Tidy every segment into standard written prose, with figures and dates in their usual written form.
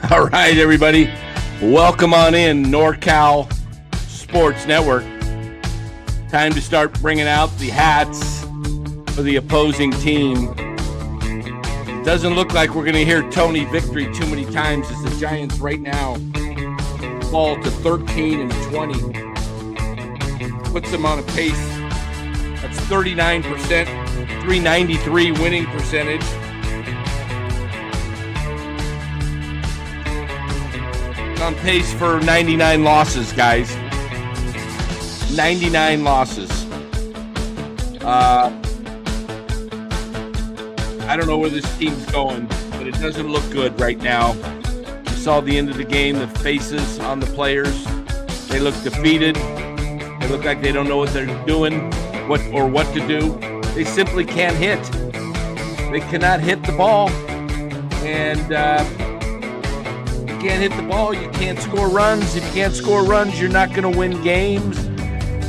All right, everybody. Welcome on in, NorCal Sports Network. Time to start bringing out the hats for the opposing team. Doesn't look like we're going to hear Tony Victory too many times as the Giants right now fall to 13-20. Puts them on a pace. That's 39%, 393 winning percentage. On pace for 99 losses, guys. 99 losses. I don't know where this team's going, but it doesn't look good right now. You saw the end of the game, the faces on the players. They look defeated. They look like they don't know what they're doing, what to do. They simply can't hit. They cannot hit the ball. And you can't hit the ball, you can't score runs. If you can't score runs, you're not going to win games.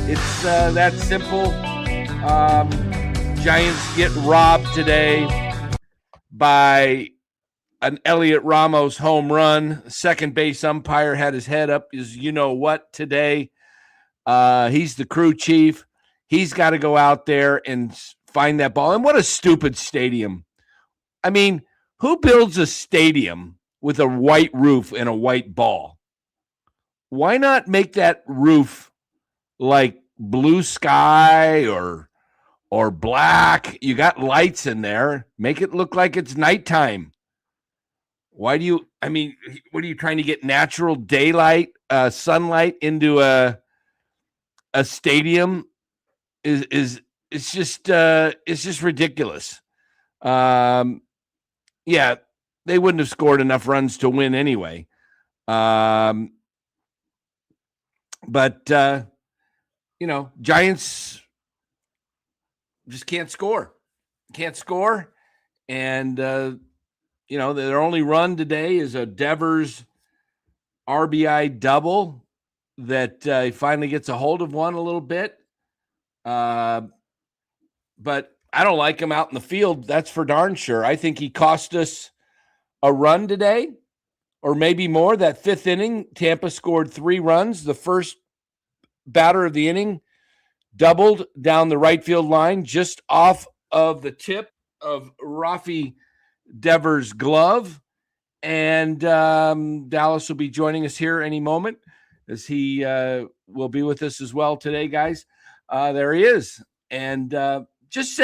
It's that simple. Giants get robbed today by an Elliot Ramos home run. Second base umpire had his head up is you-know-what today. He's the crew chief. He's got to go out there and find that ball. And what a stupid stadium. I mean, who builds a stadium with a white roof and a white ball? Why not make that roof like blue sky or black? You got lights in there. Make it look like it's nighttime. What are you trying to get natural daylight, sunlight into a stadium? It's just ridiculous. Yeah, they wouldn't have scored enough runs to win anyway. But Giants just can't score. And, their only run today is a Devers RBI double that he finally gets a hold of one a little bit. But I don't like him out in the field. That's for darn sure. I think he cost us a run today, or maybe more. That fifth inning, Tampa scored 3 runs. The first batter of the inning doubled down the right field line just off of the tip of Rafi Devers' glove. And Dallas will be joining us here any moment, as he will be with us as well today, guys. There he is. And just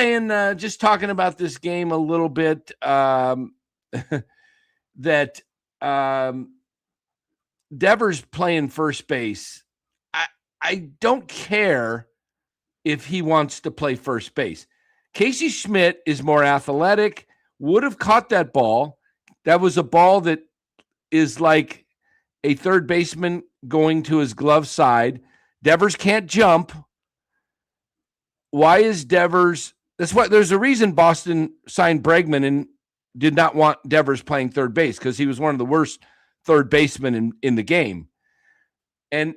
talking about this game a little bit, that Devers playing first base. I don't care if he wants to play first base. Casey Schmidt is more athletic, would have caught that ball. That was a ball that is like a third baseman going to his glove side. Devers can't jump. Why is Devers? There's a reason Boston signed Bregman and did not want Devers playing third base, because he was one of the worst third basemen in the game. And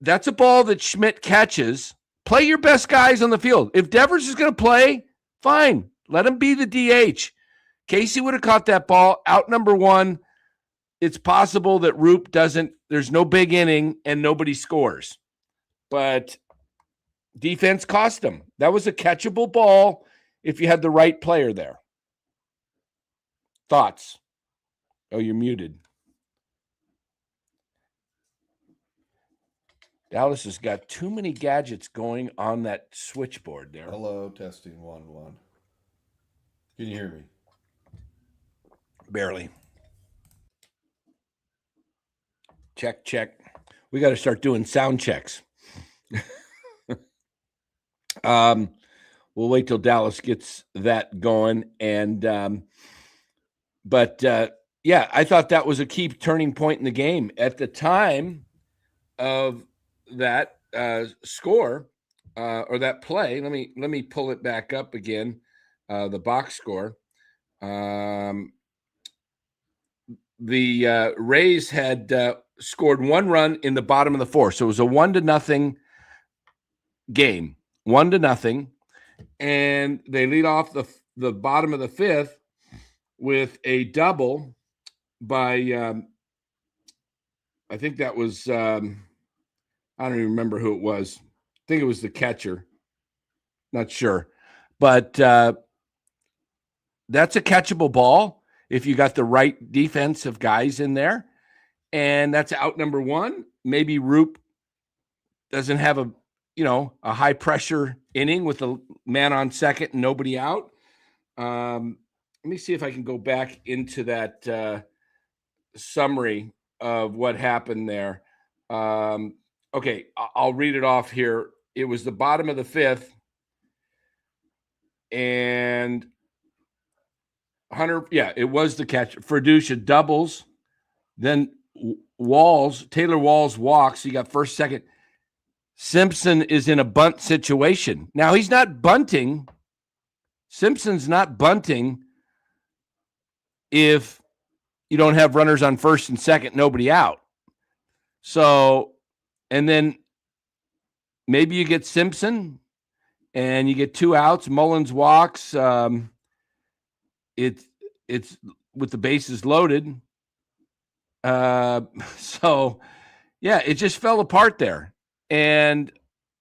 that's a ball that Schmidt catches. Play your best guys on the field. If Devers is going to play, fine. Let him be the DH. Casey would have caught that ball out number 1. It's possible that Roop doesn't. There's no big inning and nobody scores. But defense cost him. That was a catchable ball if you had the right player there. Thoughts? Oh, you're muted. Dallas has got too many gadgets going on that switchboard there. Hello, testing 1 1. Can you hear me? Barely. Check. We got to start doing sound checks. We'll wait till Dallas gets that going. And yeah, I thought that was a key turning point in the game. At the time of that score or that play, let me pull it back up again, the box score. The Rays had scored 1 run in the bottom of the 4th, so it was a 1-0 game, 1-0, and they lead off the bottom of the 5th with a double by I think that was I don't even remember who it was. I think it was the catcher. Not sure. But that's a catchable ball if you got the right defensive guys in there. And that's out number one. Maybe Roop doesn't have a high pressure inning with a man on second and nobody out. Let me see if I can go back into that summary of what happened there. Okay, I'll read it off here. It was the bottom of the fifth, and Hunter, it was the catch. Ferducia doubles, then Taylor Walls walks. You got first, second. Simpson is in a bunt situation. Now, he's not bunting. Simpson's not bunting if you don't have runners on first and second, nobody out. So, and then maybe you get Simpson and you get 2 outs. Mullins walks. It's with the bases loaded. So, it just fell apart there. And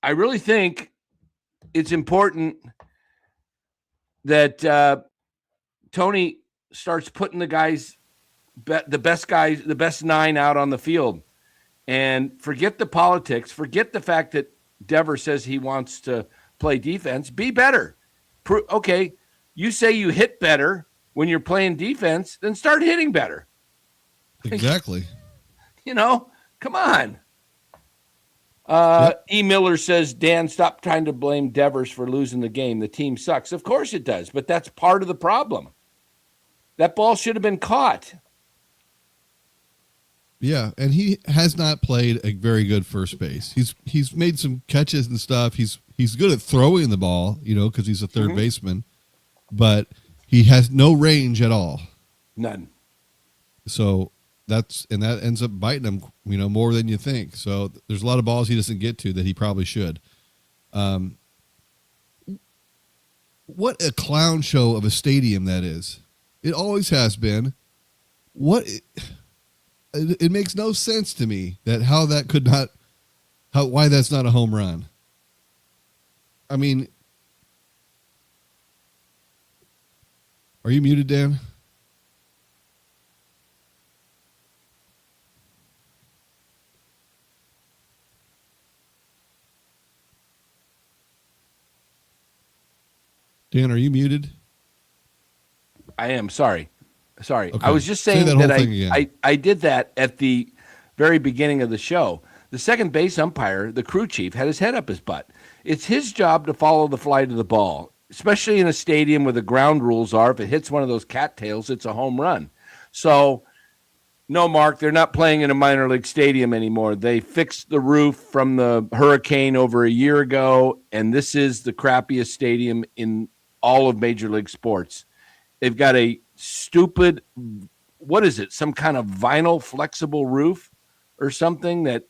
I really think it's important that Tony starts putting the best 9 out on the field, and forget the politics. Forget the fact that Dever says he wants to play defense. Be better. Okay, you say you hit better when you're playing defense, then start hitting better. Exactly. Come on. E. Miller says, Dan, stop trying to blame Devers for losing the game. The team sucks. Of course it does, but that's part of the problem. That ball should have been caught. Yeah, and he has not played a very good first base. He's made some catches and stuff. He's good at throwing the ball, because he's a third baseman, but he has no range at all. None. So that ends up biting him, more than you think. So there's a lot of balls he doesn't get to that he probably should. What a clown show of a stadium that is. It always has been. It makes no sense to me that why that's not a home run. I mean, are you muted, Dan? Dan, are you muted? I am. Sorry. Okay. I was just Say saying that I did that at the very beginning of the show. The second base umpire, the crew chief, had his head up his butt. It's his job to follow the flight of the ball, especially in a stadium where the ground rules are, if it hits one of those cattails, it's a home run. So, no, Mark, they're not playing in a minor league stadium anymore. They fixed the roof from the hurricane over a year ago, and this is the crappiest stadium in all of Major League Sports. They've got a stupid, what is it, some kind of vinyl flexible roof or something that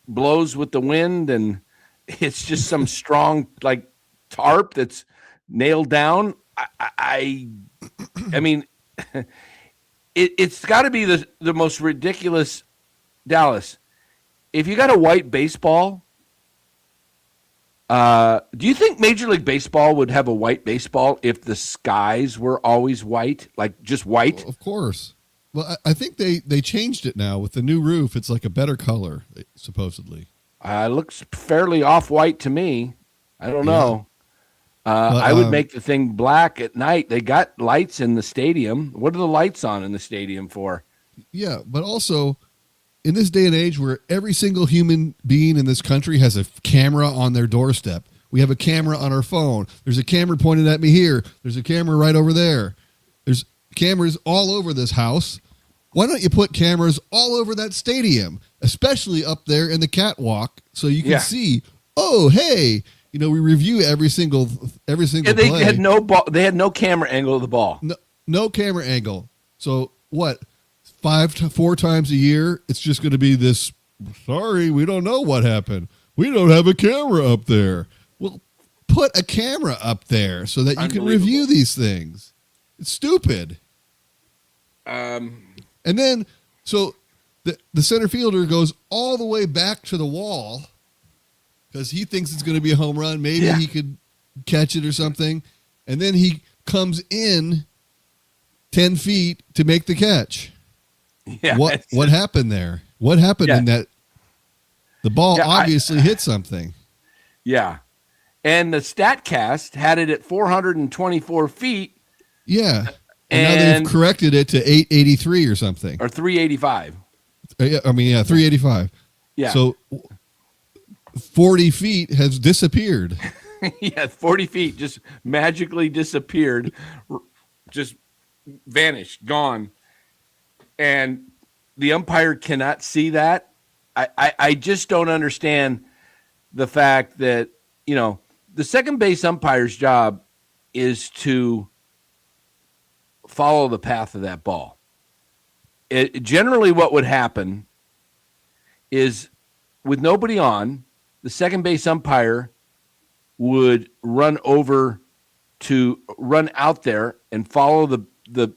blows with the wind, and it's just some strong like tarp that's nailed down. I mean, it's got to be the most ridiculous. Dallas, if you got a white baseball, do you think Major League Baseball would have a white baseball if the skies were always white, like just white? Well, of course. Well, I think they changed it now with the new roof. It's like a better color, supposedly. Looks fairly off-white to me. I don't know. I would make the thing black at night. They got lights in the stadium. What are the lights on in the stadium for? Yeah, but also in this day and age where every single human being in this country has a camera on their doorstep. We have a camera on our phone. There's a camera pointed at me here. There's a camera right over there. There's cameras all over this house. Why don't you put cameras all over that stadium, especially up there in the catwalk, so you can see, oh, hey, we review every single They play. had no ball. They had no camera angle of the ball. No camera angle. So what? 4 times a year, it's just going to be this, sorry, we don't know what happened. We don't have a camera up there. Well, put a camera up there so that you can review these things. It's stupid. Um, And then, so the center fielder goes all the way back to the wall because he thinks it's going to be a home run. Maybe he could catch it or something. And then he comes in 10 feet to make the catch. Yeah. What happened there? What happened in that? The ball obviously hit something. Yeah. And the StatCast had it at 424 feet. Yeah. And now they've corrected it to 883 or something. Or 385. 385. Yeah. So 40 feet has disappeared. Yeah, 40 feet just magically disappeared, just vanished, gone. And the umpire cannot see that. I just don't understand the fact that, the second base umpire's job is to follow the path of that ball. Generally what would happen is with nobody on, the second base umpire would run out there and follow the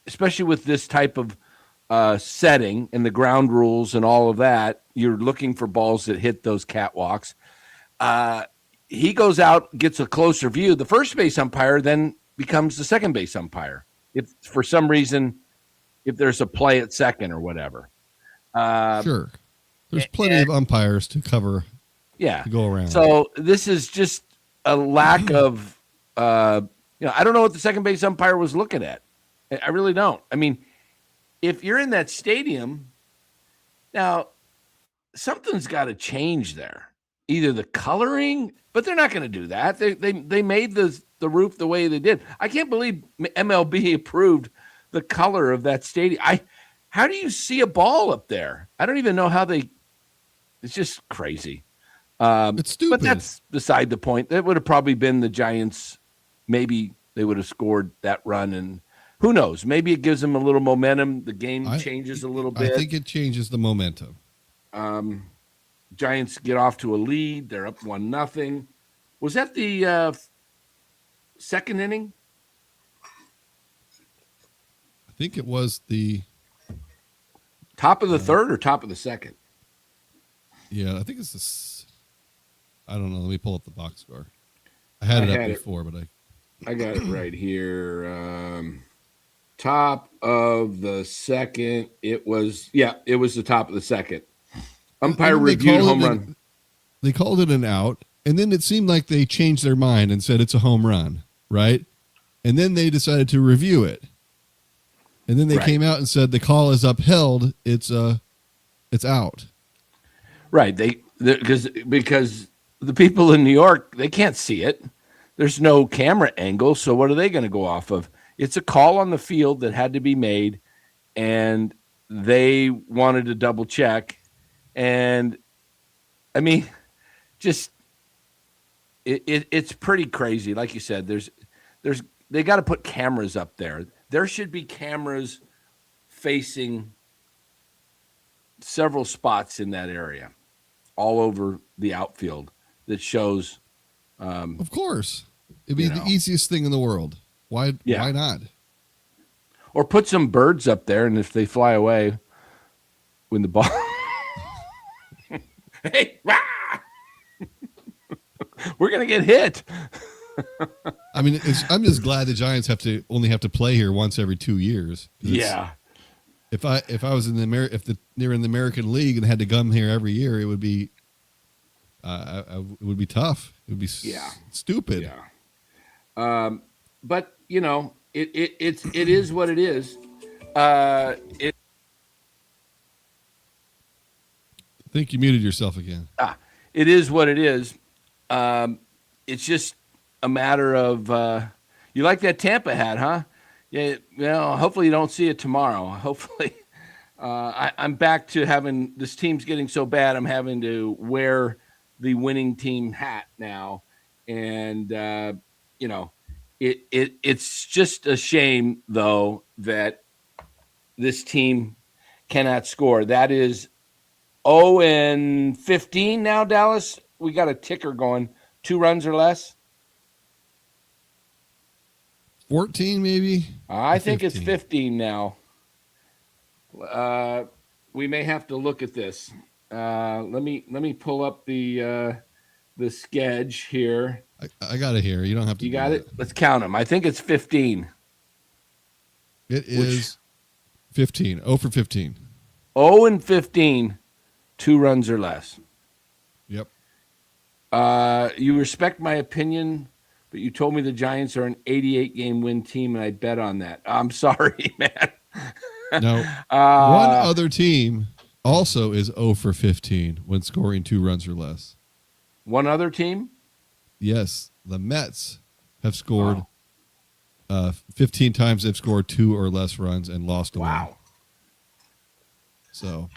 especially with this type of setting and the ground rules and all of that. You're looking for balls that hit those catwalks. He goes out, gets a closer view. The first base umpire then becomes the second base umpire. If for some reason, if there's a play at second or whatever. Sure. There's plenty of umpires to cover. Yeah. To go around. So this is just a lack of, I don't know what the second base umpire was looking at. I really don't. I mean, if you're in that stadium, now something's got to change there. Either the coloring, but they're not going to do that. They made the roof the way they did. I can't believe MLB approved the color of that stadium. How do you see a ball up there? I don't even know how it's just crazy. It's stupid. But that's beside the point. That would have probably been the Giants. Maybe they would have scored that run, and who knows? Maybe it gives them a little momentum. The game changes a little bit. I think it changes the momentum. Giants get off to a lead. They're up 1-0. Was that the second inning? I think it was the top of the third or top of the second. Yeah, I think it's this. I don't know. Let me pull up the box score. I had it up before, but I got it right here. Top of the second. It was the top of the second. Umpire reviewed home run. They called it an out, and then it seemed like they changed their mind and said it's a home run, right? And then they decided to review it. And then they came out and said the call is upheld. It's out. Right. Because the people in New York, they can't see it. There's no camera angle, so what are they going to go off of? It's a call on the field that had to be made, and they wanted to double check. And I mean, just it's pretty crazy. Like you said, they got to put cameras up there. There should be cameras facing several spots in that area, all over the outfield, that shows. Of course, it'd be the easiest thing in the world. Why not? Or put some birds up there, and if they fly away when the ball. Hey, we're gonna get hit. I mean, I'm just glad the Giants only have to play here once every 2 years. Yeah. If I was they're in the American League and had to come here every year, it would be it would be tough. It would be stupid. Yeah. But it is what it is. I think you muted yourself again. It is what it is. It's just a matter of you like that Tampa hat, huh? Yeah. Hopefully you don't see it tomorrow. Hopefully, I'm back to having this team's getting so bad. I'm having to wear the winning team hat now, and it's just a shame though that this team cannot score. That is 0-15 now, Dallas. We got a ticker going. 2 runs or less. 14 maybe. I think it's 15 now. may have to look at this. Let me pull up the sketch here. I got it here. You don't have to. You do got that. it. Let's count them. I think it's 15. It is 15. 0 for 15. 0 and 15, 2 runs or less. Yep. You respect my opinion, but you told me the Giants are an 88-game win team, and I bet on that. I'm sorry, man. No. One other team also is 0 for 15 when scoring 2 runs or less. One other team? Yes. The Mets have scored 15 times. They've scored 2 or less runs and lost a win. Wow. So.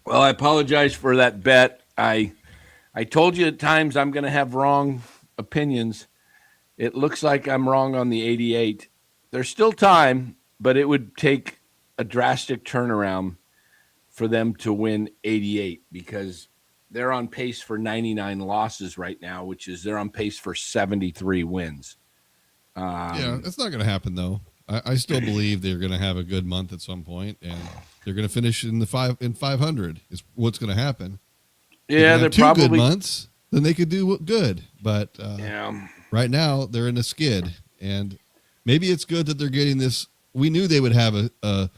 Well, I apologize for that bet. I told you at times I'm going to have wrong opinions. It looks like I'm wrong on the 88. There's still time, but it would take a drastic turnaround for them to win 88 because they're on pace for 99 losses right now, which is they're on pace for 73 wins. Yeah, that's not going to happen, though. I still believe they're going to have a good month at some point, and they're going to finish in 500 is what's going to happen. Yeah, they're 2 probably good months. Then they could do good, but yeah. Right now they're in a skid, and maybe it's good that they're getting this. We knew they would have a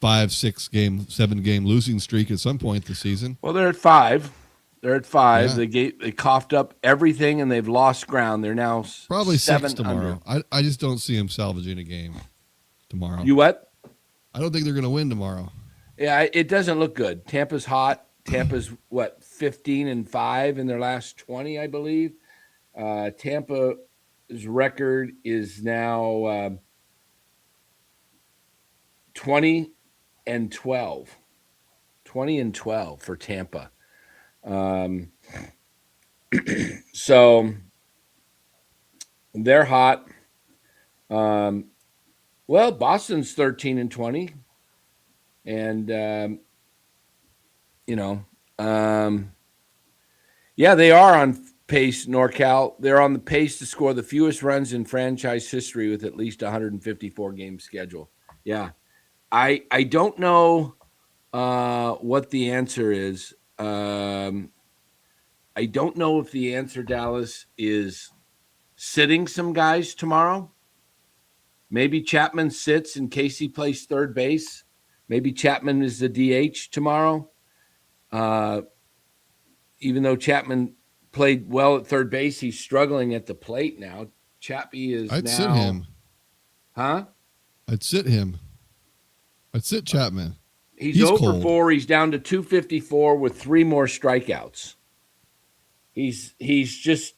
5, 6 game, 7 game losing streak at some point this season. Well, they're at 5. They're at 5. Yeah. They coughed up everything and they've lost ground. They're now Probably 6 700. tomorrow. I just don't see them salvaging a game tomorrow. You what? I don't think they're going to win tomorrow. Yeah, it doesn't look good. Tampa's hot. Tampa's 15-5 in their last 20, I believe. Tampa's record is now 20-12. 20-12 for Tampa. So they're hot. Well, Boston's 13-20, and yeah, they are on pace. NorCal, they're on the pace to score the fewest runs in franchise history with at least 154 game schedule. Yeah, I don't know what the answer is. I don't know if the answer, Dallas, is sitting some guys tomorrow. Maybe Chapman sits and Casey plays third base. Maybe Chapman is the DH tomorrow. Even though Chapman played well at third base, he's struggling at the plate now. Chappie is I'd now. sit him. Huh? I'd sit him. I'd sit Chapman. He's 0 for cold. 4. He's down to 254 with 3 more strikeouts. He's just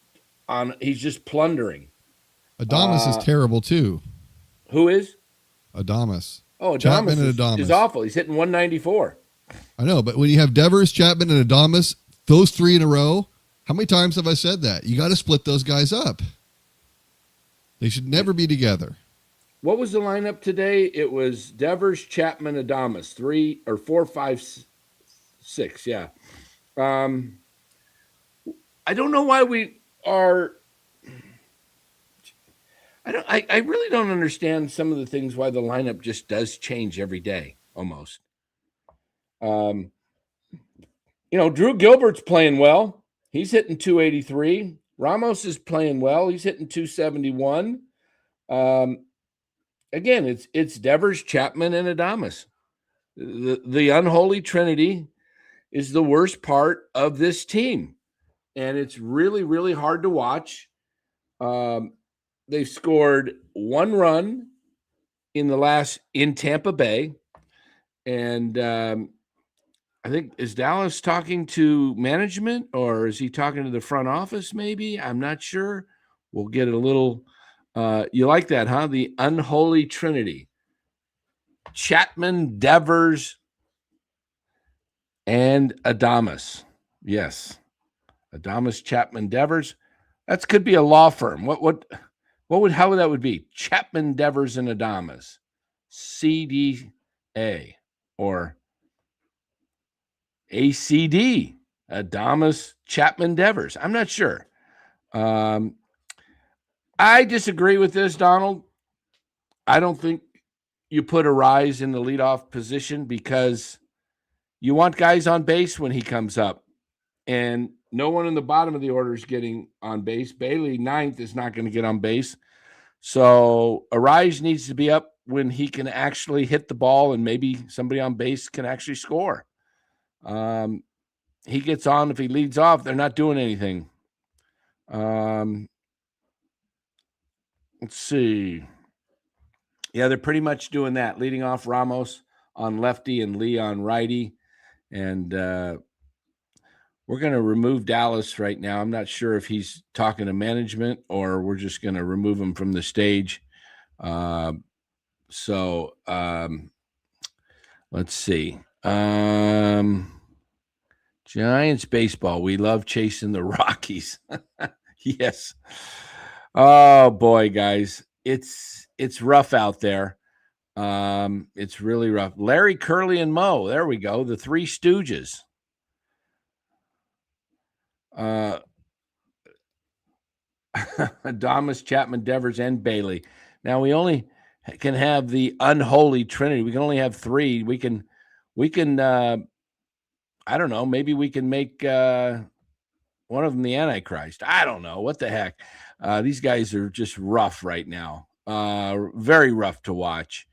plundering. Adames is terrible too. Who is? Adames. Oh, Chapman Adames and Adames is awful. He's hitting 194. I know, but when you have Devers, Chapman, and Adames, those 3 in a row, how many times have I said that? You got to split those guys up. They should never be together. What was the lineup today? It was Devers, Chapman, Adames, 3 or 4, 5, 6. Yeah. I don't know why we are. I really don't understand some of the things why the lineup just does change every day almost. Drew Gilbert's playing well. He's hitting 283. Ramos is playing well. He's hitting 271. Again, it's Devers, Chapman, and Adames. The unholy trinity is the worst part of this team, and it's really, really hard to watch. They've scored 1 run in Tampa Bay, and I think, is Dallas talking to management or is he talking to the front office? Maybe, I'm not sure. We'll get a little. You like that, huh? The unholy trinity: Chapman, Devers, and Adames. Yes, Adames, Chapman, Devers. That could be a law firm. How would that would be? Chapman, Devers, and Adames, CDA or ACD, Adames, Chapman, Devers. I'm not sure. I disagree with this, Donald. I don't think you put Arraez in the leadoff position because you want guys on base when he comes up. And no one in the bottom of the order is getting on base. Bailey, ninth, is not going to get on base. So Arraez needs to be up when he can actually hit the ball and maybe somebody on base can actually score. He gets on. If he leads off, they're not doing anything. Let's see. Yeah, they're pretty much doing that. Leading off Ramos on lefty and Lee on righty. And we're going to remove Dallas right now. I'm not sure if he's talking to management or we're just going to remove him from the stage. Let's see. Giants baseball. We love chasing the Rockies. Yes. Oh boy, guys. It's rough out there. It's really rough. Larry, Curly, and Moe. There we go. The Three Stooges. Adames, Chapman, Devers, and Bailey. Now we only can have the unholy trinity. We can only have three. We can I don't know, maybe we can make one of them the Antichrist. I don't know. What the heck? These guys are just rough right now. Very rough to watch.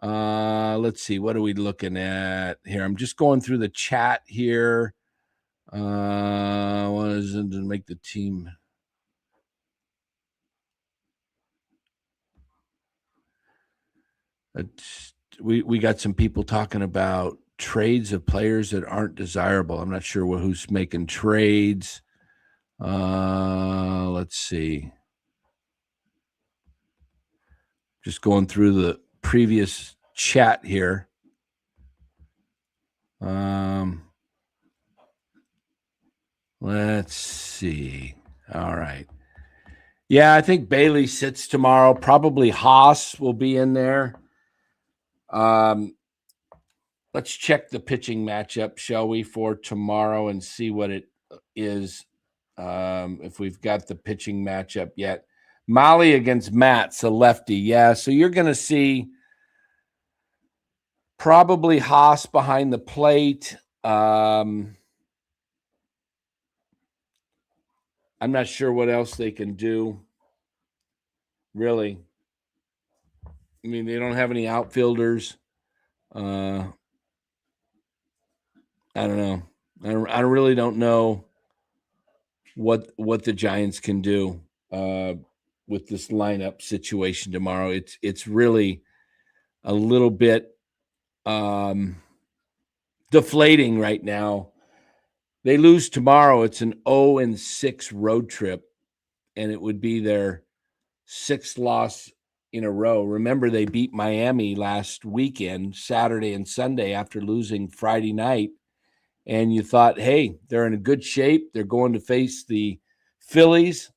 Let's see. What are we looking at here? I'm just going through the chat here. What is it to make the team? We got some people talking about trades of players that aren't desirable. I'm not sure who's making trades. Let's see. Just going through the previous chat here. Let's see. All right. Yeah, I think Bailey sits tomorrow. Probably Haas will be in there. Let's check the pitching matchup, shall we, for tomorrow and see what it is. If we've got the pitching matchup yet. Molly against Matt's a lefty. Yeah, so you're going to see probably Haas behind the plate. I'm not sure what else they can do, really. I mean, they don't have any outfielders. I don't know. I really don't know what the Giants can do with this lineup situation tomorrow. It's really a little bit deflating right now. They lose tomorrow. It's an 0-6 road trip, and it would be their 6th loss in a row. Remember, they beat Miami last weekend, Saturday and Sunday, after losing Friday night. And you thought, hey, they're in a good shape. They're going to face the Phillies,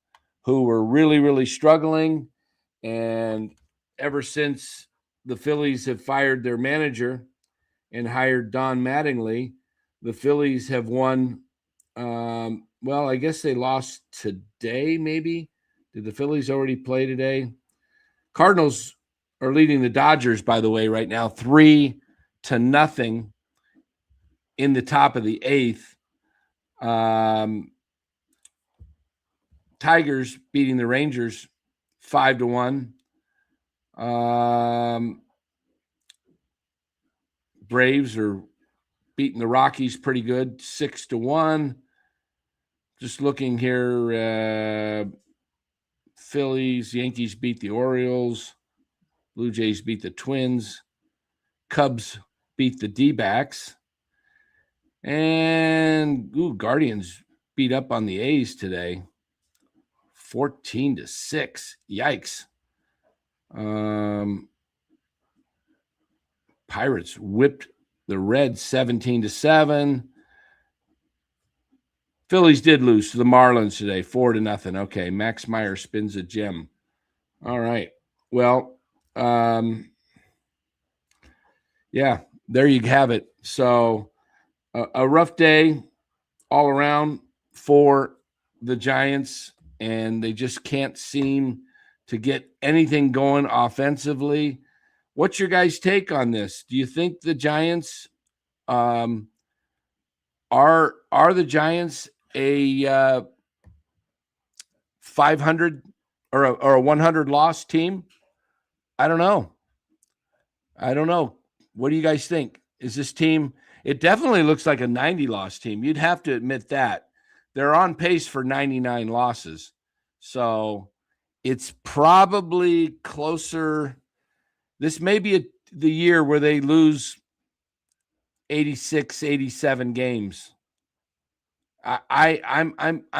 who were really, really struggling. And ever since the Phillies have fired their manager and hired Don Mattingly, the Phillies have won. Well, I guess they lost today, maybe. Did the Phillies already play today? Cardinals are leading the Dodgers, by the way, right now, 3-0 in the top of the 8th. Tigers beating the Rangers 5-1. Braves are beating the Rockies pretty good, 6-1. Just looking here, Phillies, Yankees beat the Orioles. Blue Jays beat the Twins. Cubs beat the D-backs. And Guardians beat up on the A's today, 14-6. Yikes. Pirates whipped the Reds 17-7. Phillies did lose to the Marlins today, 4-0. Okay, Max Meyer spins a gem. All right. Well, yeah, there you have it. So a rough day all around for the Giants, and they just can't seem to get anything going offensively. What's your guys' take on this? Do you think the Giants are the Giants a 500 or a 100 loss team? I don't know. What do you guys think? Is this team? It definitely looks like a 90 loss team. You'd have to admit that. They're on pace for 99 losses. So it's probably closer. This may be the year where they lose 86, 87 games. I'm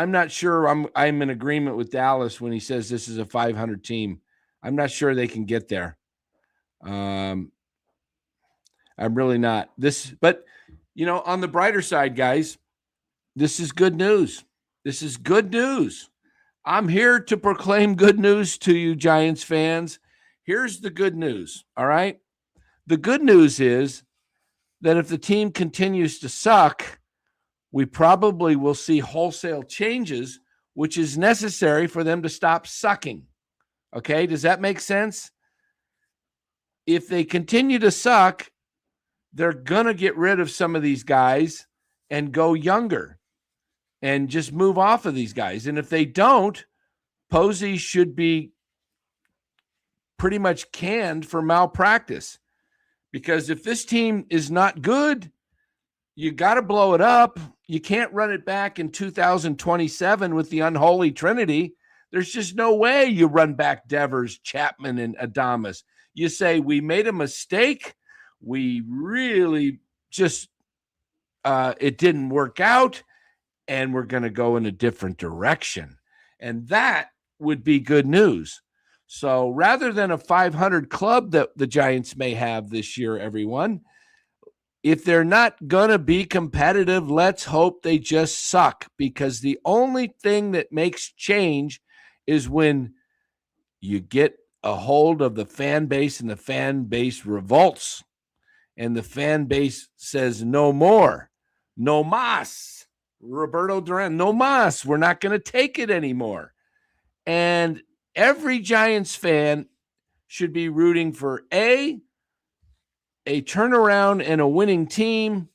not sure I'm in agreement with Dallas when he says this is a 500 team. I'm not sure they can get there. I'm really not. But on the brighter side, guys, this is good news. This is good news. I'm here to proclaim good news to you, Giants fans. Here's the good news, all right? The good news is that if the team continues to suck, we probably will see wholesale changes, which is necessary for them to stop sucking. Okay, does that make sense? If they continue to suck, they're going to get rid of some of these guys and go younger and just move off of these guys. And if they don't, Posey should be pretty much canned for malpractice. Because if this team is not good, you got to blow it up. You can't run it back in 2027 with the unholy trinity. There's just no way you run back Devers, Chapman, and Adames. You say, we made a mistake. We really just, it didn't work out, and we're going to go in a different direction. And that would be good news. So rather than a 500 club that the Giants may have this year, everyone, if they're not going to be competitive, let's hope they just suck, because the only thing that makes change is when you get a hold of the fan base and the fan base revolts and the fan base says no more, no mas, Roberto Duran, no mas, we're not going to take it anymore. And every Giants fan should be rooting for a turnaround and a winning team.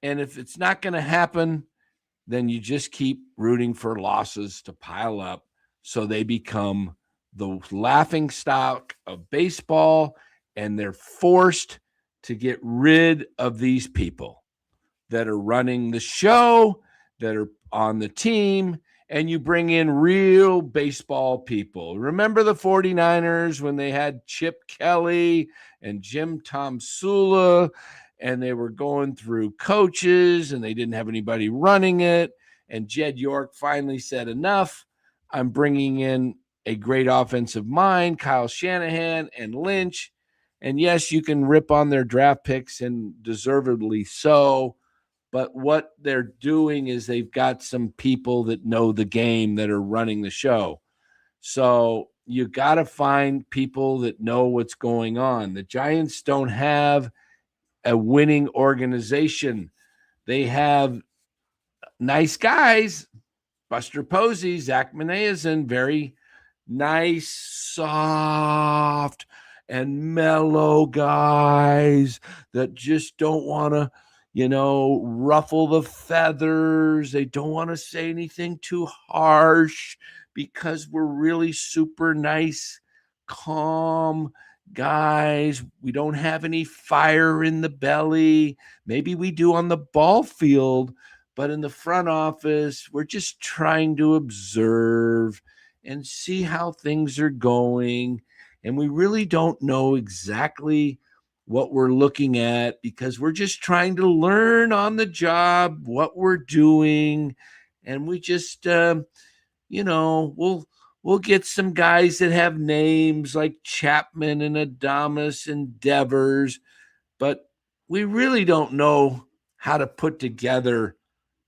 And if it's not going to happen, then you just keep rooting for losses to pile up so they become the laughing stock of baseball, and they're forced to get rid of these people that are running the show, that are on the team, and you bring in real baseball people. Remember the 49ers when they had Chip Kelly and Jim Tomsula, and they were going through coaches and they didn't have anybody running it. And Jed York finally said, enough. I'm bringing in a great offensive mind, Kyle Shanahan and Lynch. And yes, you can rip on their draft picks, and deservedly so. But what they're doing is they've got some people that know the game that are running the show. So you got to find people that know what's going on. The Giants don't have a winning organization. They have nice guys, Buster Posey, Zach Meneasen, very nice, soft, and mellow guys that just don't want to, ruffle the feathers. They don't want to say anything too harsh because we're really super nice, calm guys. We don't have any fire in the belly. Maybe we do on the ball field, but in the front office, we're just trying to observe and see how things are going. And we really don't know exactly what we're looking at because we're just trying to learn on the job what we're doing. And we just, we'll get some guys that have names like Chapman and Adames and Devers, but we really don't know how to put together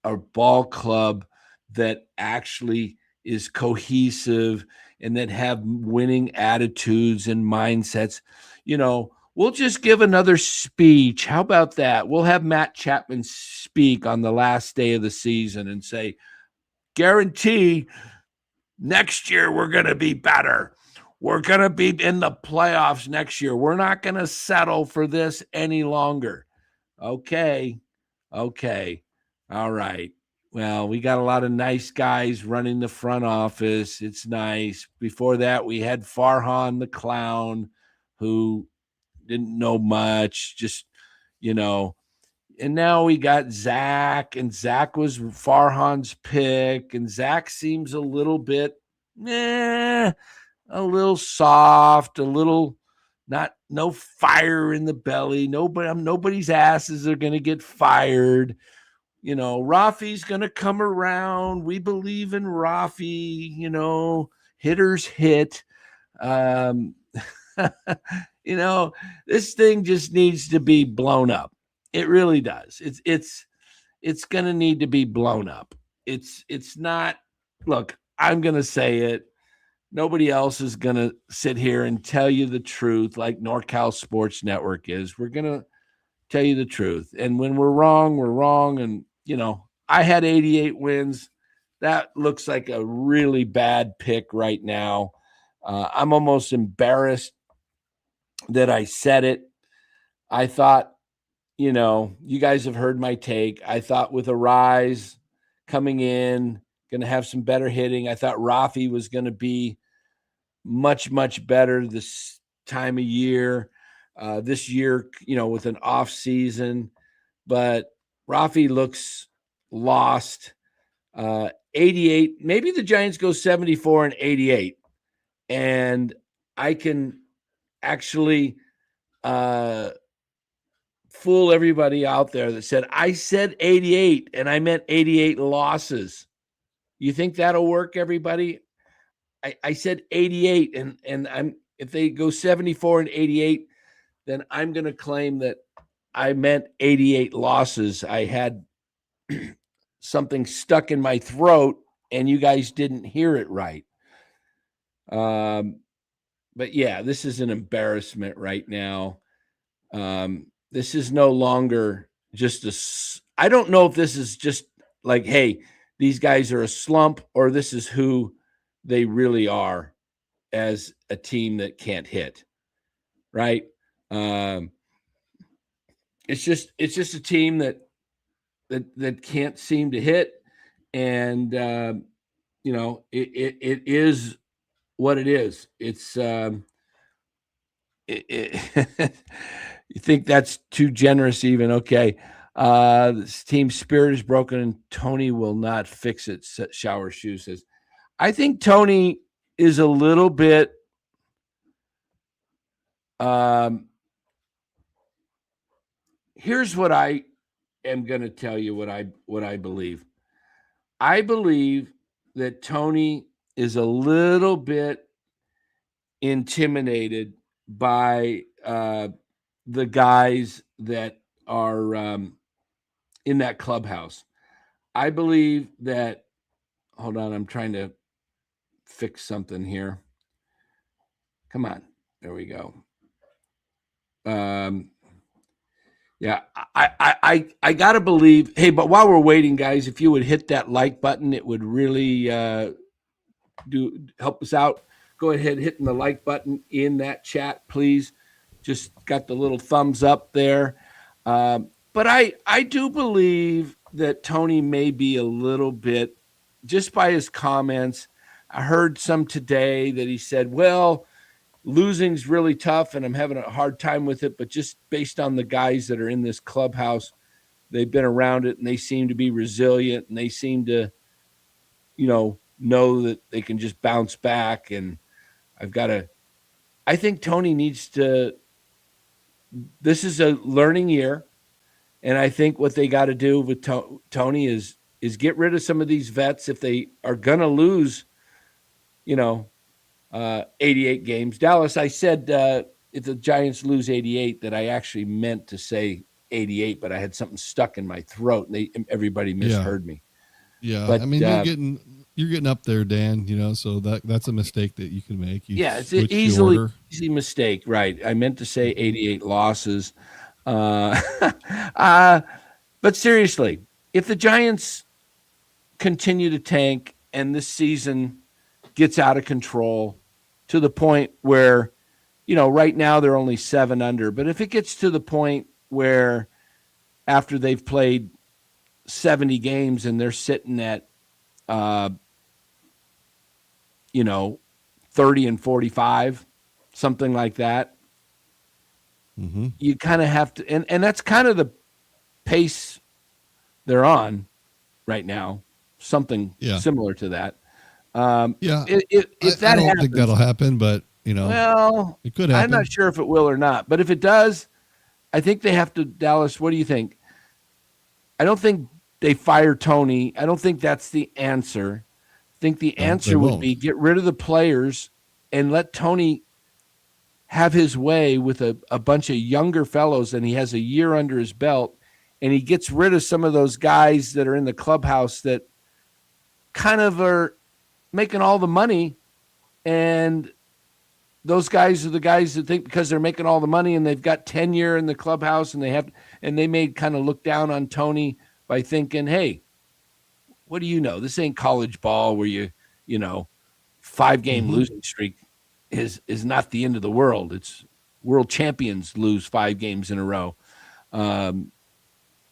a ball club that actually is cohesive and that have winning attitudes and mindsets. We'll just give another speech. How about that? We'll have Matt Chapman speak on the last day of the season and say, guarantee next year we're going to be better. We're going to be in the playoffs next year. We're not going to settle for this any longer. Okay. All right. Well, we got a lot of nice guys running the front office. It's nice. Before that, we had Farhan the clown, who didn't know much, just, and now we got Zach, and Zach was Farhan's pick, and Zach seems a little bit, a little soft, a little no fire in the belly. Nobody's asses are going to get fired. Rafi's going to come around. We believe in Rafi, hitters hit. This thing just needs to be blown up. It really does. It's going to need to be blown up. It's not, look, I'm going to say it. Nobody else is going to sit here and tell you the truth like NorCal Sports Network is. We're going to tell you the truth. And when we're wrong, we're wrong. And, I had 88 wins. That looks like a really bad pick right now. I'm almost embarrassed that I said it. I thought, you guys have heard my take. I thought with Arraez coming in, going to have some better hitting. I thought Rafi was going to be much, much better this time of year. This year, with an off season. But Rafi looks lost. 88. Maybe the Giants go 74 and 88. And I can actually fool everybody out there that said, I said 88 and I meant 88 losses. You think that'll work, everybody? I said 88 and if they go 74 and 88, then I'm going to claim that I meant 88 losses. I had something stuck in my throat and you guys didn't hear it right. But yeah, this is an embarrassment right now. This is no longer just I don't know if this is just like, hey, these guys are a slump, or this is who they really are as a team that can't hit. Right. It's just a team that can't seem to hit. And, it is what it is. It's, you think that's too generous even? Okay. This team spirit is broken and Tony will not fix it. Shower Shoe says, I think Tony is a little bit, here's what I am going to tell you what I believe. I believe that Tony is a little bit intimidated by the guys that are in that clubhouse. I believe that, hold on, I'm trying to fix something here. Come on. There we go. Yeah, I got to believe. Hey, but while we're waiting, guys, if you would hit that like button, it would really help us out. Go ahead, hitting the like button in that chat, please. Just got the little thumbs up there. But I do believe that Tony may be a little bit, just by his comments. I heard some today that he said, well, losing's really tough and I'm having a hard time with it, but just based on the guys that are in this clubhouse, they've been around it and they seem to be resilient and they seem to, know that they can just bounce back. And I think Tony needs to, this is a learning year. And I think what they got to do with Tony is get rid of some of these vets if they are going to lose, 88 games. Dallas, I said if the Giants lose 88, that I actually meant to say 88, but I had something stuck in my throat and everybody misheard me. Yeah, but, I mean, you're getting up there, Dan. So that's a mistake that you can make. It's an easy mistake, right? I meant to say 88 losses. But seriously, if the Giants continue to tank and this season gets out of control, to the point where, right now they're only 7 under, but if it gets to the point where after they've played 70 games and they're sitting at, 30 and 45, something like that, you kind of have to, and that's kind of the pace they're on right now, something similar to that. If that I don't happens, think that'll happen, but well, it could happen. I'm not sure if it will or not, but if it does, I think they have to. Dallas, what do you think? I don't think they fire Tony. I don't think that's the answer. I think the answer would be get rid of the players and let Tony have his way with a bunch of younger fellows, and he has a year under his belt, and he gets rid of some of those guys that are in the clubhouse that kind of are making all the money, and those guys are the guys that think because they're making all the money and they've got tenure in the clubhouse and they may kind of look down on Tony by thinking, hey, what do you know? This ain't college ball where you 5-game losing streak is not the end of the world. It's world champions lose 5 games in a row.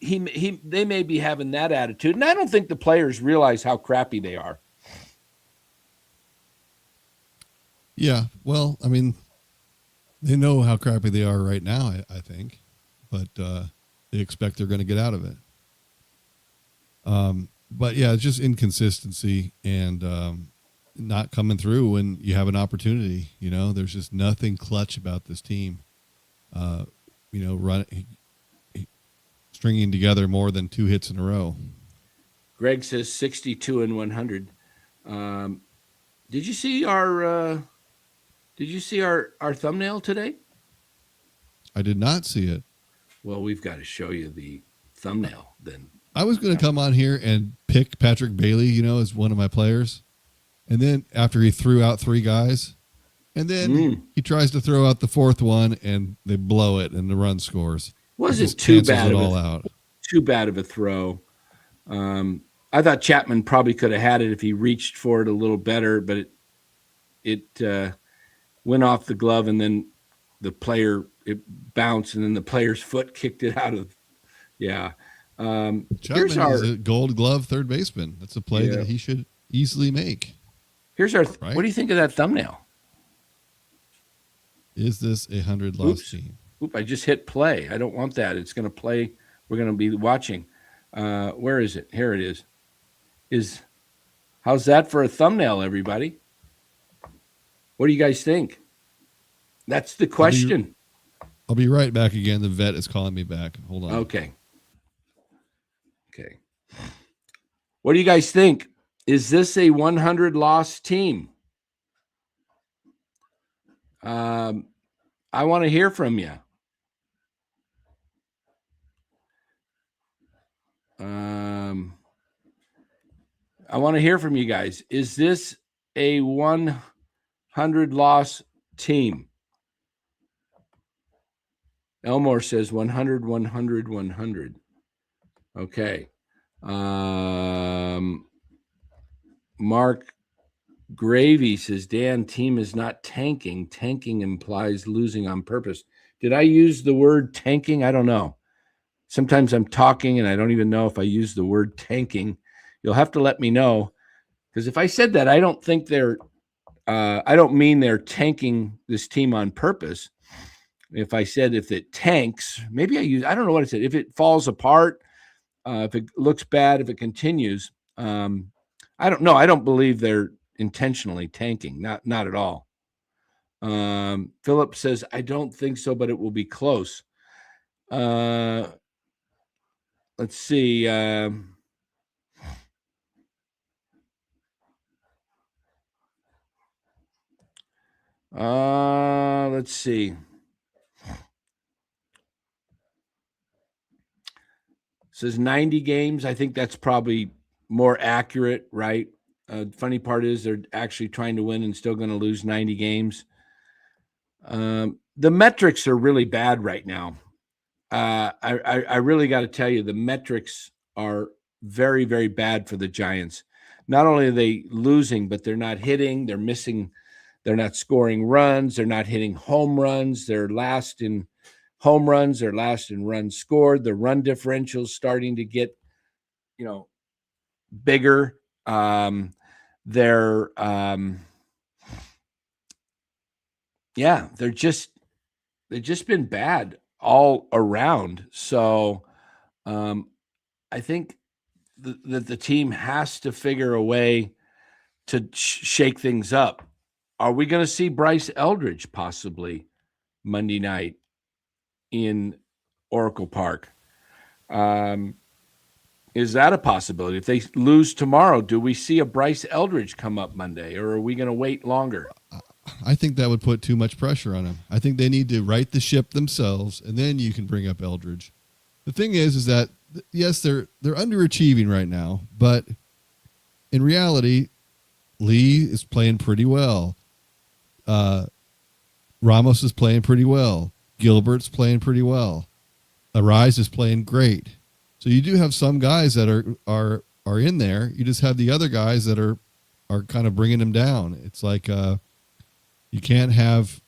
They may be having that attitude, and I don't think the players realize how crappy they are. Yeah, well, I mean, they know how crappy they are right now, I think, but they expect they're going to get out of it. But yeah, it's just inconsistency and not coming through when you have an opportunity. There's just nothing clutch about this team. Stringing together more than 2 hits in a row. Greg says 62 and 100. Did you see our thumbnail today? I did not see it. Well, we've got to show you the thumbnail then. I was going to come on here and pick Patrick Bailey, as one of my players. And then after he threw out 3 guys, and then he tries to throw out the 4th one and they blow it and the run scores. Wasn't too bad of a throw. I thought Chapman probably could have had it if he reached for it a little better, but it went off the glove and then it bounced and then the player's foot kicked it out of. Yeah. Chapman is a Gold Glove third baseman. That's a play that he should easily make. Here's right? What do you think of that thumbnail? Is this a 100-loss team? Oop, I just hit play. I don't want that. It's going to play. We're going to be watching. Where is it? Here it is. How's that for a thumbnail, everybody? What do you guys think? That's the question. I'll be right back again. The vet is calling me back. Hold on. Okay. What do you guys think? Is this a 100-loss team? I want to hear from you. I want to hear from you guys. Is this a 100-loss team? Elmore says 100, 100, 100. Okay. Mark Gravy says, Dan, team is not tanking. Tanking implies losing on purpose. Did I use the word tanking? I don't know. Sometimes I'm talking and I don't even know if I use the word tanking. You'll have to let me know, because if I said that, I don't think I don't mean they're tanking this team on purpose. If I said if it tanks, maybe I don't know what I said. If it falls apart, if it looks bad, if it continues, I don't know. I don't believe they're intentionally tanking. Not at all. Philip says, I don't think so, but it will be close. Let's see. Let's see. Says 90 games. I think that's probably more accurate, right? Funny part is they're actually trying to win and still going to lose 90 games. The metrics are really bad right now. I really got to tell you, the metrics are very, very bad for the Giants. Not only are they losing, but they're not hitting. They're missing They're not scoring runs. They're not hitting home runs. They're last in home runs. They're last in runs scored. The run differential's starting to get, bigger. They're they've just been bad all around. So I think that the team has to figure a way to shake things up. Are we going to see Bryce Eldridge possibly Monday night in Oracle Park? Is that a possibility? If they lose tomorrow, do we see a Bryce Eldridge come up Monday, or are we going to wait longer? I think that would put too much pressure on them. I think they need to right the ship themselves, and then you can bring up Eldridge. The thing is that yes, they're underachieving right now, but in reality, Lee is playing pretty well. Ramos is playing pretty well. Gilbert's playing pretty well. Arraez is playing great. So you do have some guys that are in there. You just have the other guys that are kind of bringing them down. It's like you can't have.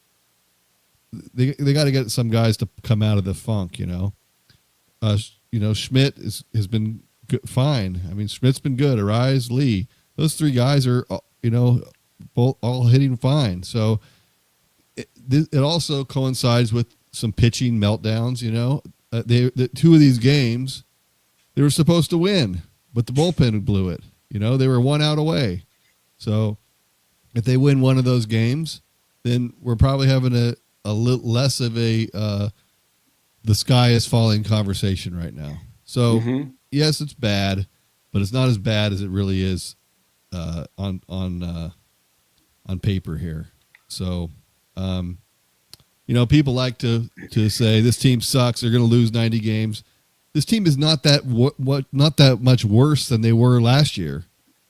They got to get some guys to come out of the funk. Schmidt has been good, fine. I mean, Schmidt's been good. Arraez, Lee, those three guys are both all hitting fine. So it also coincides with some pitching meltdowns. The two of these games they were supposed to win, but the bullpen blew it. They were 1 out away. So if they win one of those games, then we're probably having a little less of a the sky is falling conversation right now. So yes, it's bad, but it's not as bad as it really is on paper here. So people like to say this team sucks. They're going to lose 90 games. This team is not that not that much worse than they were last year.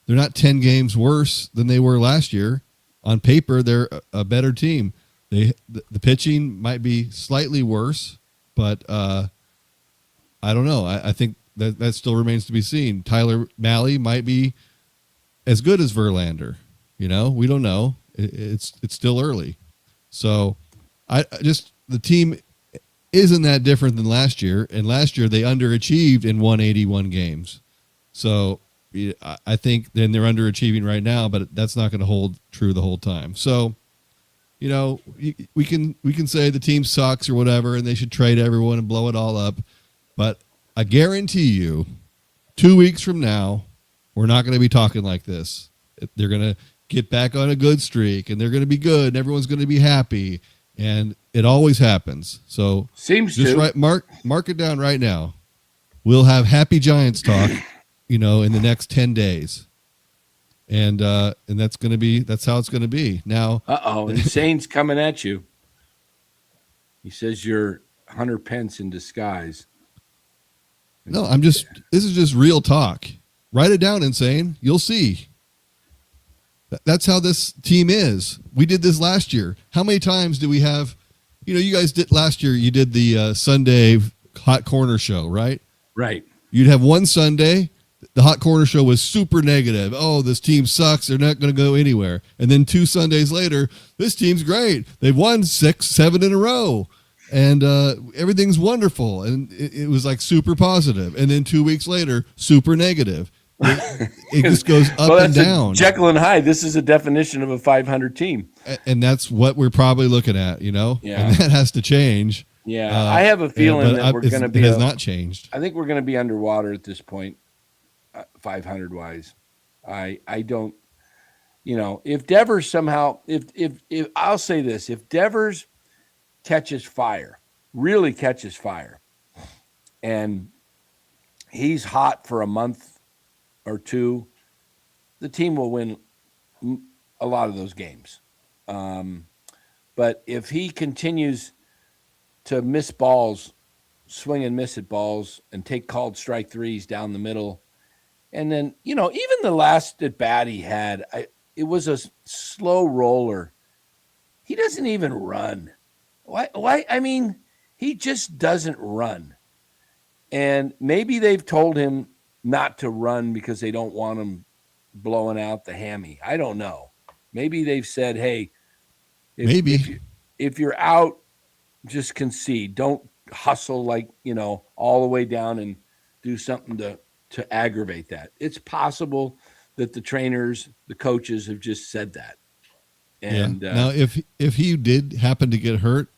They're not 10 games worse than they were last year. On paper, they're a better team. The pitching might be slightly worse, but I don't know. I think that still remains to be seen. Tyler Mahle might be as good as Verlander. We don't know. It's still early. So the team isn't that different than last year. And last year they underachieved in 181 games. So I think then they're underachieving right now, but that's not going to hold true the whole time. So, we can say the team sucks or whatever, and they should trade everyone and blow it all up. But I guarantee you 2 weeks from now, we're not going to be talking like this. They're going to get back on a good streak and they're going to be good and everyone's going to be happy. And it always happens. So seems just to mark it down right now. We'll have happy Giants talk, in the next 10 days. And that's how it's going to be. Now, Insane's coming at you. He says you're Hunter Pence in disguise. No, this is just real talk. Write it down, Insane. You'll see. That's how this team is. We did this last year. How many times do we have, you guys did last year, you did the Sunday Hot Corner show, right? Right. You'd have one Sunday, the Hot Corner show was super negative. Oh, this team sucks. They're not going to go anywhere. And then 2 Sundays later, this team's great. They've won 6, 7 in a row. And everything's wonderful. And it was like super positive. And then 2 weeks later, super negative. It just goes up and down. Jekyll and Hyde. This is a definition of a 500 team. And that's what we're probably looking at, Yeah. And that has to change. Yeah. I have a feeling that we're going to be. It has not changed. I think we're going to be underwater at this point, 500 wise. I don't, if Devers somehow, if I'll say this, if Devers really catches fire, and he's hot for a month or two, the team will win a lot of those games. But if he continues to miss balls, swing and miss at balls, and take called strike threes down the middle, and then, even the last at bat he had, it was a slow roller. He doesn't even run. Why? I mean, he just doesn't run. And maybe they've told him not to run because they don't want him blowing out the hammy. I don't know. Maybe they've said, hey, Maybe. If you're out, just concede. Don't hustle like, all the way down and do something to aggravate that. It's possible that the trainers, the coaches have just said that. And Now, if he did happen to get hurt,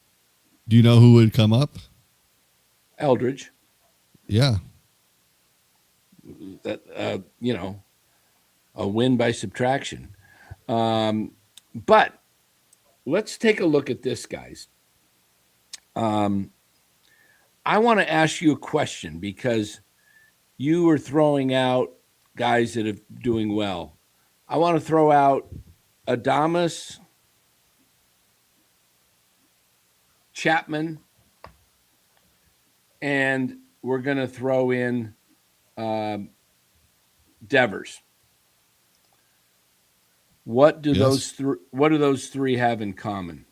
do you know who would come up? Eldridge, Yeah. that a win by subtraction. But let's take a look at this, guys. I want to ask you a question because you were throwing out guys that are doing well. I want to throw out Adamas, Chapman, and we're going to throw in Devers. What do those three have in common?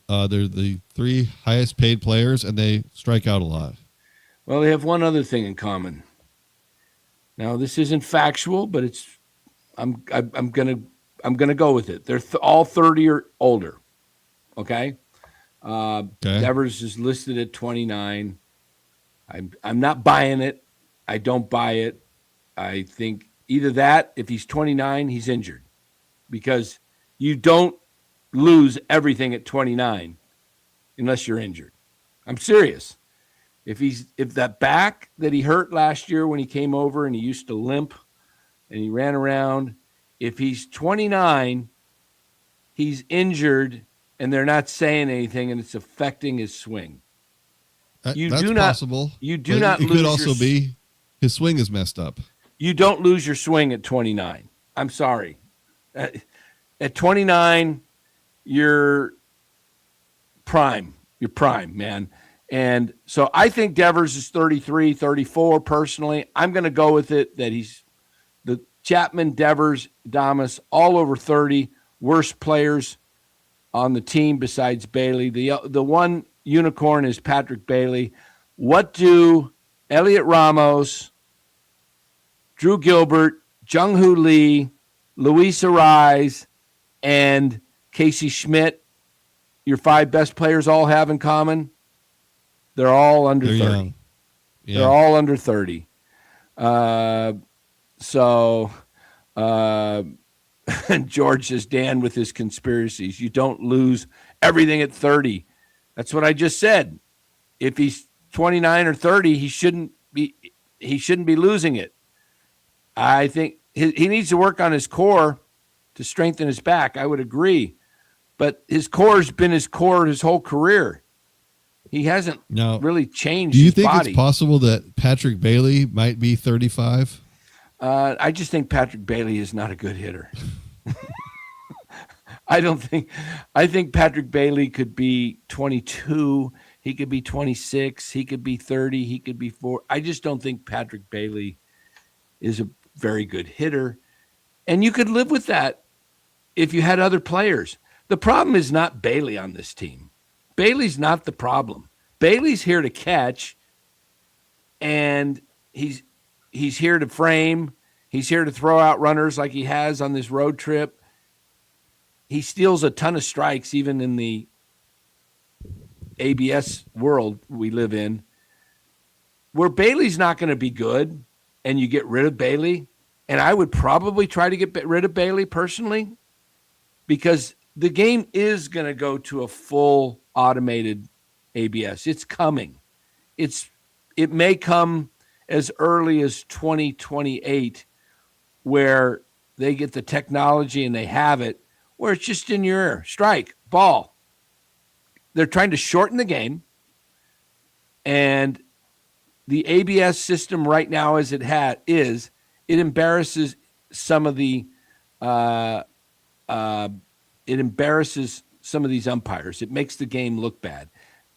They're the three highest paid players, and they strike out a lot. Well, they have one other thing in common. Now, this isn't factual, but I'm gonna go with it. They're all 30 or older. Okay. Devers is listed at 29. I'm not buying it. I don't buy it. I think either that, if he's 29, he's injured, because you don't lose everything at 29 unless you're injured. I'm serious. If that back that he hurt last year when he came over and he used to limp and he ran around, if he's 29, he's injured and they're not saying anything and it's affecting his swing. That's possible. You do not. It could also be his swing is messed up. You don't lose your swing at 29. I'm sorry. At 29, you're prime. You're prime, man. And so I think Devers is 33, 34 personally. I'm going to go with it that he's the Chapman, Devers, Adames, all over 30, worst players on the team besides Bailey. The one unicorn is Patrick Bailey. What do Elliot Ramos, Drew Gilbert, Jung-Hoo Lee, Luis Arraez, and Casey Schmidt, your five best players, all have in common? They're all under 30. Young. Yeah. They're all under 30. George says, Dan with his conspiracies. You don't lose everything at 30. That's what I just said. If he's 29 or 30, he shouldn't be losing it. I think he needs to work on his core to strengthen his back. I would agree. But his core's been his core his whole career. He hasn't really changed his body. Do you think it's possible that Patrick Bailey might be 35? I just think Patrick Bailey is not a good hitter. I think Patrick Bailey could be 22. He could be 26. He could be 30. He could be 4. I just don't think Patrick Bailey is a very good hitter. And you could live with that if you had other players. The problem is not Bailey on this team. Bailey's not the problem. Bailey's here to catch, and he's here to frame. He's here to throw out runners like he has on this road trip. He steals a ton of strikes, even in the ABS world we live in, where Bailey's not going to be good, and you get rid of Bailey. And I would probably try to get rid of Bailey personally, because the game is going to go to a full automated ABS. It's coming. It may come as early as 2028, where they get the technology and they have it, where it's just in your ear. Strike, ball. They're trying to shorten the game. And the ABS system right now, as it embarrasses some of the these umpires. It makes the game look bad.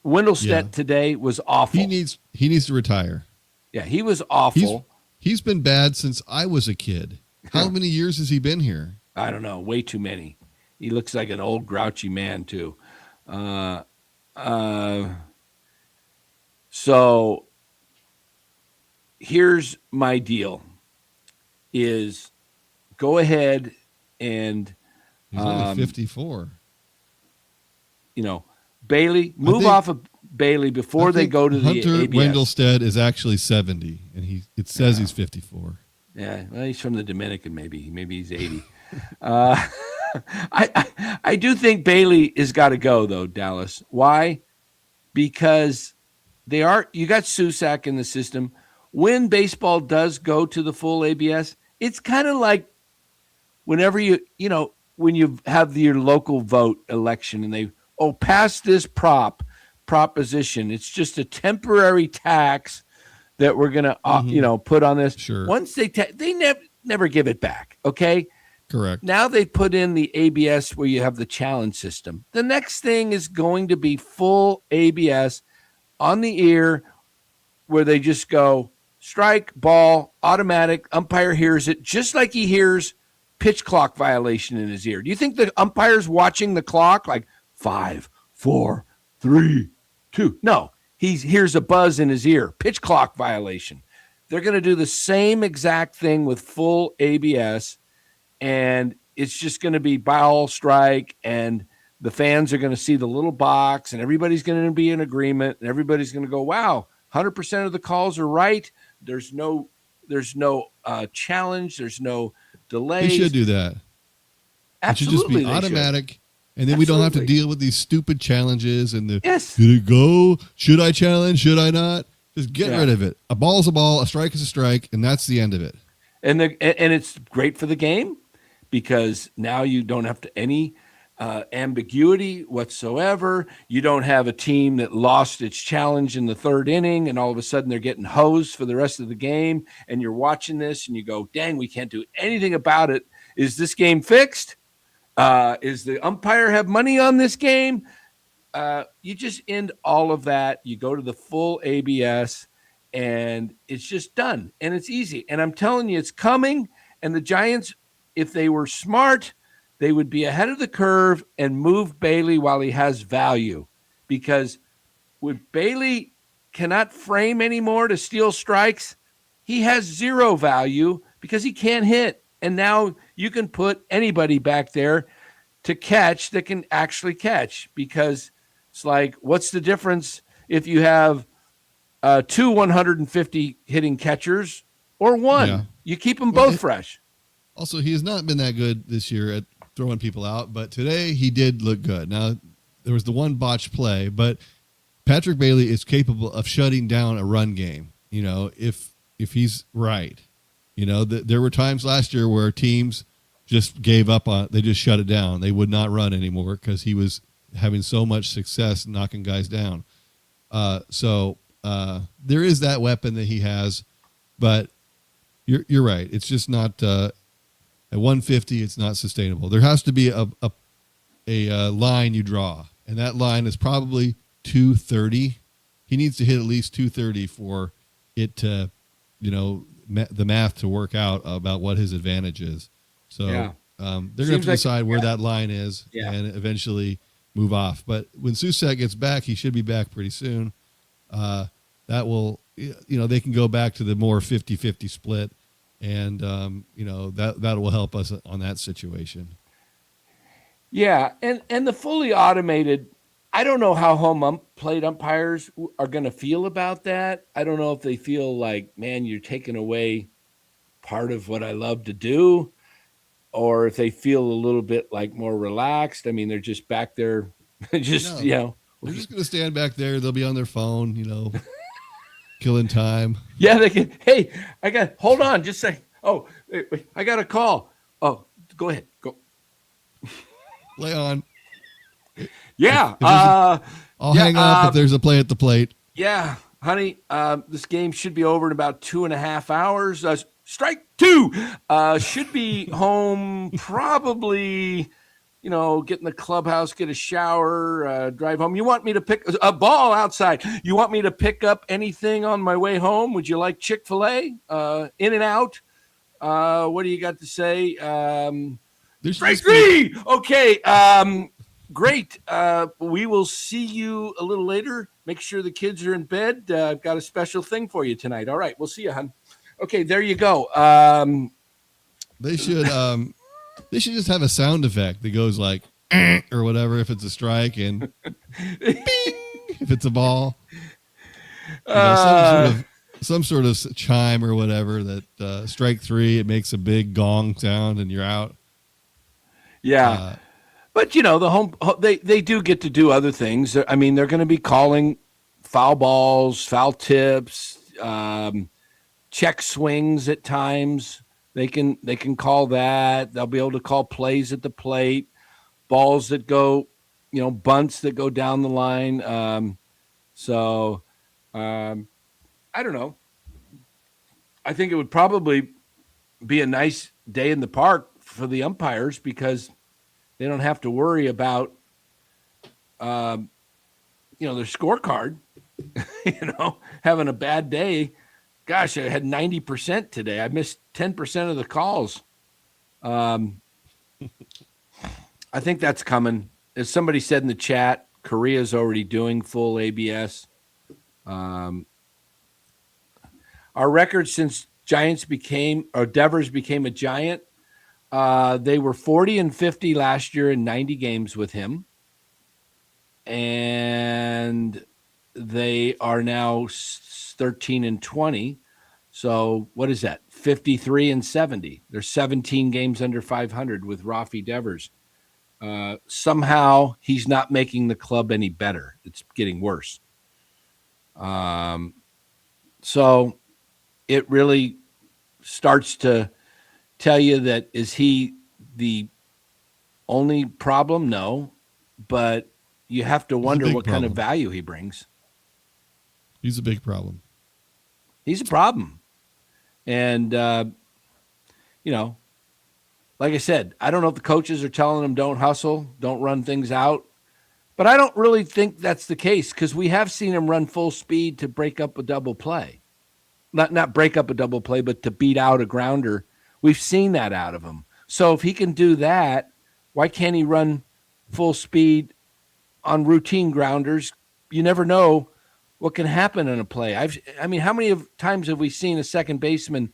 Wendelstedt today was awful. He needs to retire. Yeah, he was awful. He's been bad since I was a kid. How many years has he been here? I don't know. Way too many. He looks like an old grouchy man too. So here's my deal: is go ahead and He's only 54. Bailey, move off of Bailey before they go to the Hunter ABS. Wendelstead is actually 70, and it says he's 54. Yeah, well, he's from the Dominican. Maybe he's 80. I do think Bailey has got to go though, Dallas. Why? Because you got Susac in the system. When baseball does go to the full ABS, it's kind of like whenever when you have your local vote election and they pass this proposition. It's just a temporary tax that we're going to put on this. Sure. Once they never give it back, okay? Correct. Now they put in the ABS where you have the challenge system. The next thing is going to be full ABS on the ear where they just go strike, ball, automatic, umpire hears it just like he hears pitch clock violation in his ear. Do you think the umpire's watching the clock like 5, 4, 3, 2? No, he hears a buzz in his ear, pitch clock violation. They're going to do the same exact thing with full ABS, and it's just going to be ball strike, and the fans are going to see the little box, and everybody's going to be in agreement, and everybody's going to go, wow, 100% of the calls are right. There's no challenge. There's no delay. They should do that. Absolutely, it should just be automatic, and then we don't have to deal with these stupid challenges and did it go? Should I challenge? Should I not? Just get rid of it. A ball's a ball, a strike is a strike, and that's the end of it. And it's great for the game because now you don't have any ambiguity whatsoever. You don't have a team that lost its challenge in the third inning and all of a sudden they're getting hosed for the rest of the game. And you're watching this and you go, dang, we can't do anything about it. Is this game fixed? Is the umpire have money on this game? You just end all of that. You go to the full ABS and it's just done and it's easy. And I'm telling you, it's coming. And the Giants, if they were smart, they would be ahead of the curve and move Bailey while he has value, because when Bailey cannot frame anymore to steal strikes, he has zero value because he can't hit. And now you can put anybody back there to catch that can actually catch, because it's like, what's the difference if you have 2 150 hitting catchers or one? Yeah. You keep them both fresh. Also, he has not been that good this year at throwing people out, but today he did look good. Now, there was the one botched play, but Patrick Bailey is capable of shutting down a run game, if he's right. There were times last year where teams just gave up on it. They just shut it down. They would not run anymore because he was having so much success knocking guys down. So there is that weapon that he has, but you're right. It's just not at 150. It's not sustainable. There has to be a line you draw, and that line is probably 230. He needs to hit at least 230 for it to, the math to work out about what his advantage is. So they're going to have to decide where that line is and eventually move off. But when Susac gets back, he should be back pretty soon. That will, they can go back to the more 50-50 split. And, that will help us on that situation. Yeah. And the fully automated, I don't know how home plate umpires are going to feel about that. I don't know if they feel like, man, you're taking away part of what I love to do, or if they feel a little bit like more relaxed. I mean, they're just back there, they're just going to stand back there. They'll be on their phone, killing time. Yeah, they can. Hey, hold on, just say, wait, I got a call. Oh, go ahead. Go. Play on. Yeah. I'll hang up if there's a play at the plate. Yeah, honey, this game should be over in about 2.5 hours. Strike 2. Should be home probably, get in the clubhouse, get a shower, drive home. You want me to pick a ball outside? You want me to pick up anything on my way home? Would you like Chick-fil-A? In and out? What do you got to say? Strike 3. Okay. Great. We will see you a little later. Make sure the kids are in bed. I've got a special thing for you tonight. All right. We'll see you, hon. Okay. There you go. They should, They should just have a sound effect that goes like or whatever if it's a strike and bing if it's a ball. Some sort of chime or whatever that strike 3, it makes a big gong sound and you're out. Yeah. But they do get to do other things. I mean, they're going to be calling foul balls, foul tips, check swings at times. They can call that. They'll be able to call plays at the plate, balls that go, bunts that go down the line. I don't know. I think it would probably be a nice day in the park for the umpires because they don't have to worry about, their scorecard, having a bad day. Gosh, I had 90% today. I missed 10% of the calls. I think that's coming. As somebody said in the chat, Korea's already doing full ABS. Our record since Devers became a Giant, they were 40-50 last year in 90 games with him. And they are now 13-20. So what is that? 53-70. They're 17 games under 500 with Rafi Devers. Somehow he's not making the club any better. It's getting worse. So it really starts to tell you that is he the only problem? No, but you have to wonder what kind of value he brings. He's a big problem. He's a problem. And, like I said, I don't know if the coaches are telling him don't hustle, don't run things out. But I don't really think that's the case because we have seen him run full speed to break up a double play. Not break up a double play, but to beat out a grounder. We've seen that out of him. So if he can do that, why can't he run full speed on routine grounders? You never know what can happen in a play. How many times have we seen a second baseman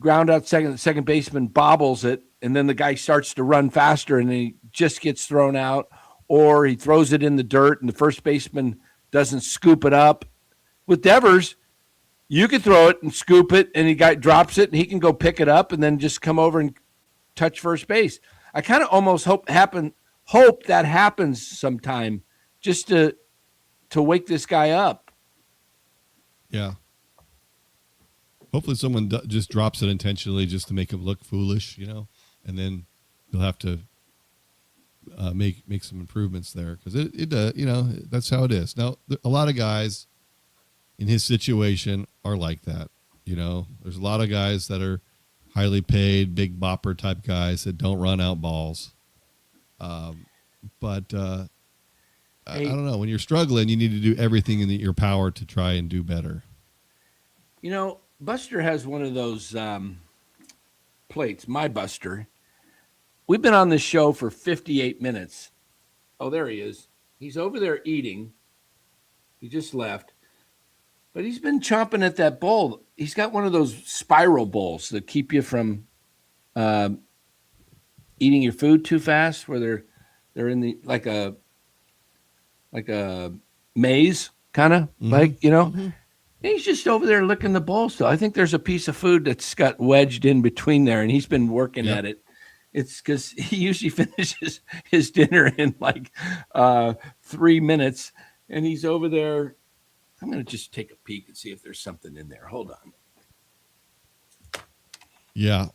ground out second baseman bobbles it, and then the guy starts to run faster and he just gets thrown out, or he throws it in the dirt and the first baseman doesn't scoop it up. With Devers, you could throw it and scoop it, and drops it, and he can go pick it up and then just come over and touch first base. I kind of almost hope that happens sometime just to wake this guy up. Yeah. Hopefully someone just drops it intentionally just to make him look foolish, and then you'll have to make some improvements there because that's how it is. Now, a lot of guys in his situation are like that. There's a lot of guys that are highly paid, big bopper type guys that don't run out balls. I don't know. When you're struggling, you need to do everything in your power to try and do better. Buster has one of those plates, my Buster. We've been on this show for 58 minutes. Oh, there he is. He's over there eating. He just left. But he's been chomping at that bowl. He's got one of those spiral bowls that keep you from eating your food too fast, where they're in the like a maze, kind of Mm-hmm. He's just over there licking the bowl. So I think there's a piece of food that's got wedged in between there, and he's been working at it. It's because he usually finishes his dinner in 3 minutes, and he's over there. I'm going to just take a peek and see if there's something in there. Hold on. Yeah.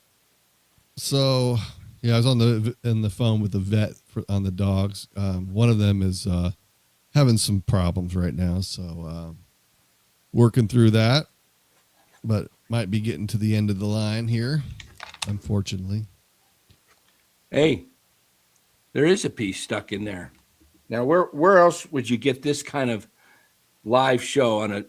So, I was on the phone with the vet on the dogs. One of them is having some problems right now, so working through that, but might be getting to the end of the line here, unfortunately. Hey, there is a piece stuck in there. Now, where else would you get this kind of live show on a?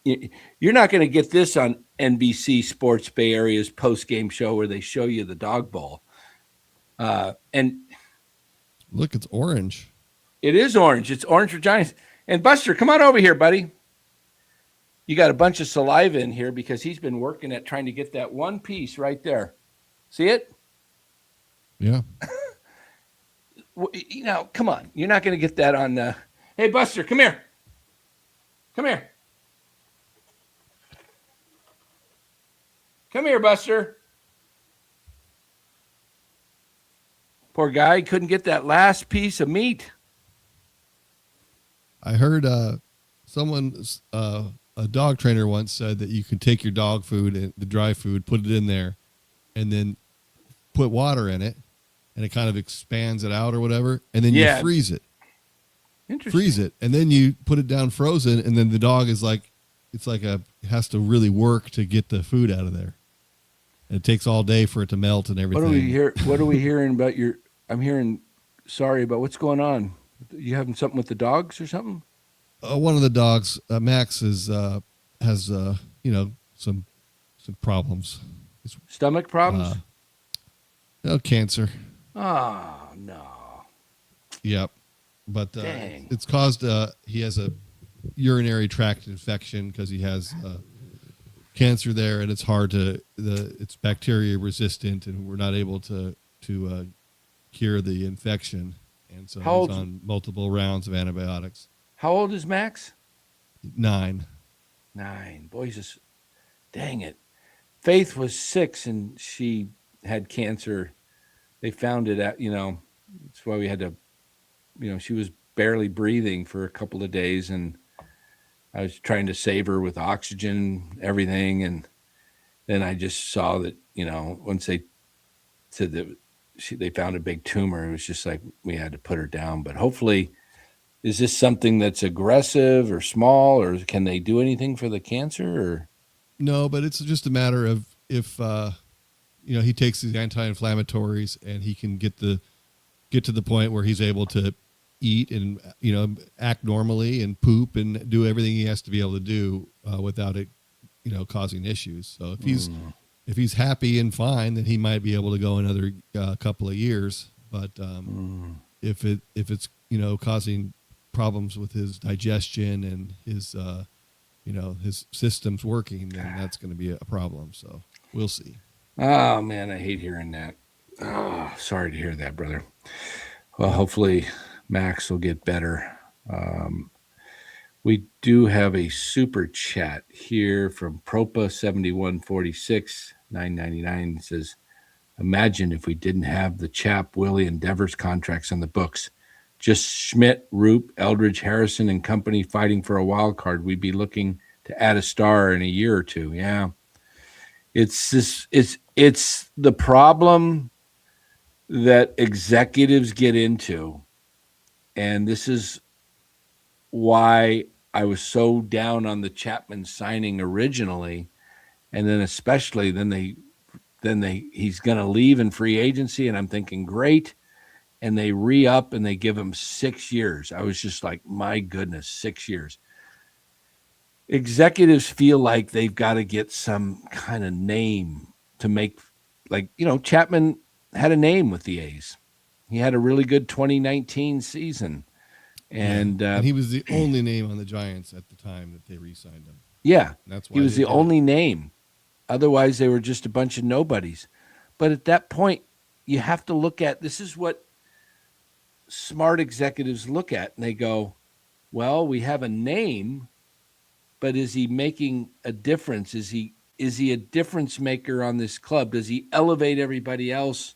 You're not going to get this on NBC Sports Bay Area's post-game show where they show you the dog bowl. And look, it's orange. It is orange. It's orange for Giants. And Buster, come on over here, buddy. You got a bunch of saliva in here because he's been working at trying to get that one piece right there. See it? Yeah. You know, come on. You're not going to get that on. Hey, Buster, come here. Come here. Come here, Buster. Poor guy couldn't get that last piece of meat. I heard a dog trainer once said that you can take your dog food and the dry food, put it in there, and then put water in it, and it kind of expands it out or whatever, and then you freeze it. Interesting. Freeze it, and then you put it down frozen, and then the dog is like, it has to really work to get the food out of there. And it takes all day for it to melt and everything. What are we hearing about I'm hearing, sorry, about what's going on. You having something with the dogs or something? One of the dogs, Max, has some problems. Stomach problems? Cancer. Oh, no. Yep. But Dang. it's caused, he has a urinary tract infection because he has cancer there, and it's hard it's bacteria resistant, and we're not able to cure the infection. And so he's on multiple rounds of antibiotics. How old is Max? 9. Boy, dang it. Faith was 6 and she had cancer. They found it at, that's why we had to, she was barely breathing for a couple of days, and I was trying to save her with oxygen, everything. And then I just saw that, once they said that they found a big tumor, it was just like we had to put her down. But hopefully, is this something that's aggressive or small, or can they do anything for the cancer? Or no, but it's just a matter of if he takes these anti-inflammatories and he can get to the point where he's able to eat and act normally and poop and do everything he has to be able to do without it causing issues. So if he's happy and fine, then he might be able to go another couple of years. But if it's causing problems with his digestion and his his systems working, then that's going to be a problem. So we'll see. Oh man, I hate hearing that. Oh, sorry to hear that, brother. Well, hopefully Max will get better. We do have a super chat here from Propa7146 $9.99. It says, imagine if we didn't have the Chap, Willie, and Devers contracts on the books. Just Schmidt, Roop, Eldridge, Harrison, and company fighting for a wild card. We'd be looking to add a star in a year or two. Yeah. It's the problem that executives get into. And this is why I was so down on the Chapman signing originally. And then especially he's going to leave in free agency. And I'm thinking, great. And they re-up and they give him 6 years. I was just like, my goodness, 6 years. Executives feel like they've got to get some kind of name to make, Chapman had a name with the A's. He had a really good 2019 season. And he was the only name on the Giants at the time that they re-signed him. Yeah, that's why he was the only name. Otherwise, they were just a bunch of nobodies. But at that point, you have to look at, this is what smart executives look at, and they go, well, we have a name, but is he making a difference? Is he a difference maker on this club? Does he elevate everybody else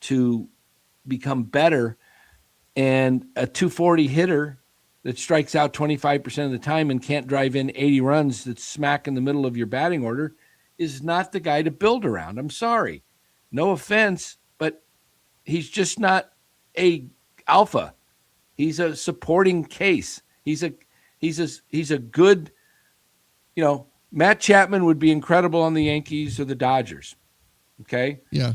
to become better? And a 240 hitter that strikes out 25% of the time and can't drive in 80 runs that's smack in the middle of your batting order is not the guy to build around. I'm sorry. No offense, but he's just not a alpha. He's a supporting case. He's a good, Matt Chapman would be incredible on the Yankees or the Dodgers. Okay? Yeah.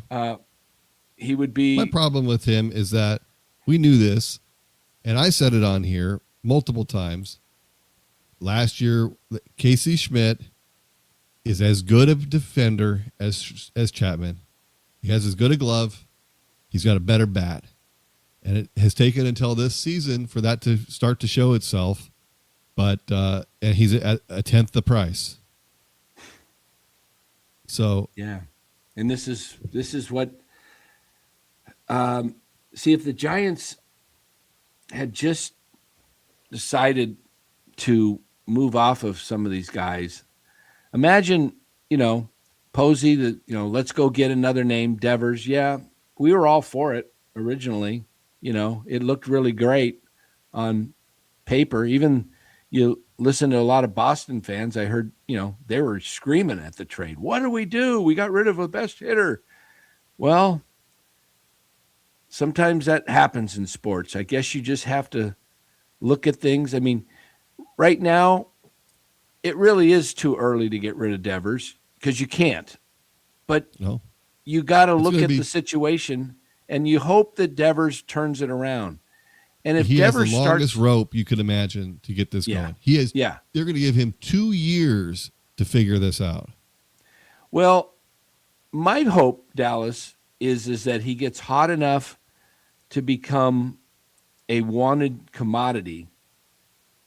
He would be. My problem with him is that we knew this, and I said it on here multiple times. Last year, Casey Schmidt is as good a defender as Chapman. He has as good a glove. He's got a better bat. And it has taken until this season for that to start to show itself. But and he's at a tenth the price. So yeah, and this is what See, if the Giants had just decided to move off of some of these guys, imagine, Posey, let's go get another name, Devers. Yeah, we were all for it originally. It looked really great on paper. Even you listen to a lot of Boston fans, I heard, they were screaming at the trade. What do? We got rid of a best hitter. Well, sometimes that happens in sports. I guess you just have to look at things. I mean, right now, it really is too early to get rid of Devers because you can't. But No, you got to look gonna at be- the situation, and you hope that Devers turns it around. And if he has Devers the longest starts, rope you could imagine to get this Yeah. going. He is. yeah. They're going to give him 2 years to figure this out. Well, my hope, Dallas, is that he gets hot enough to become a wanted commodity.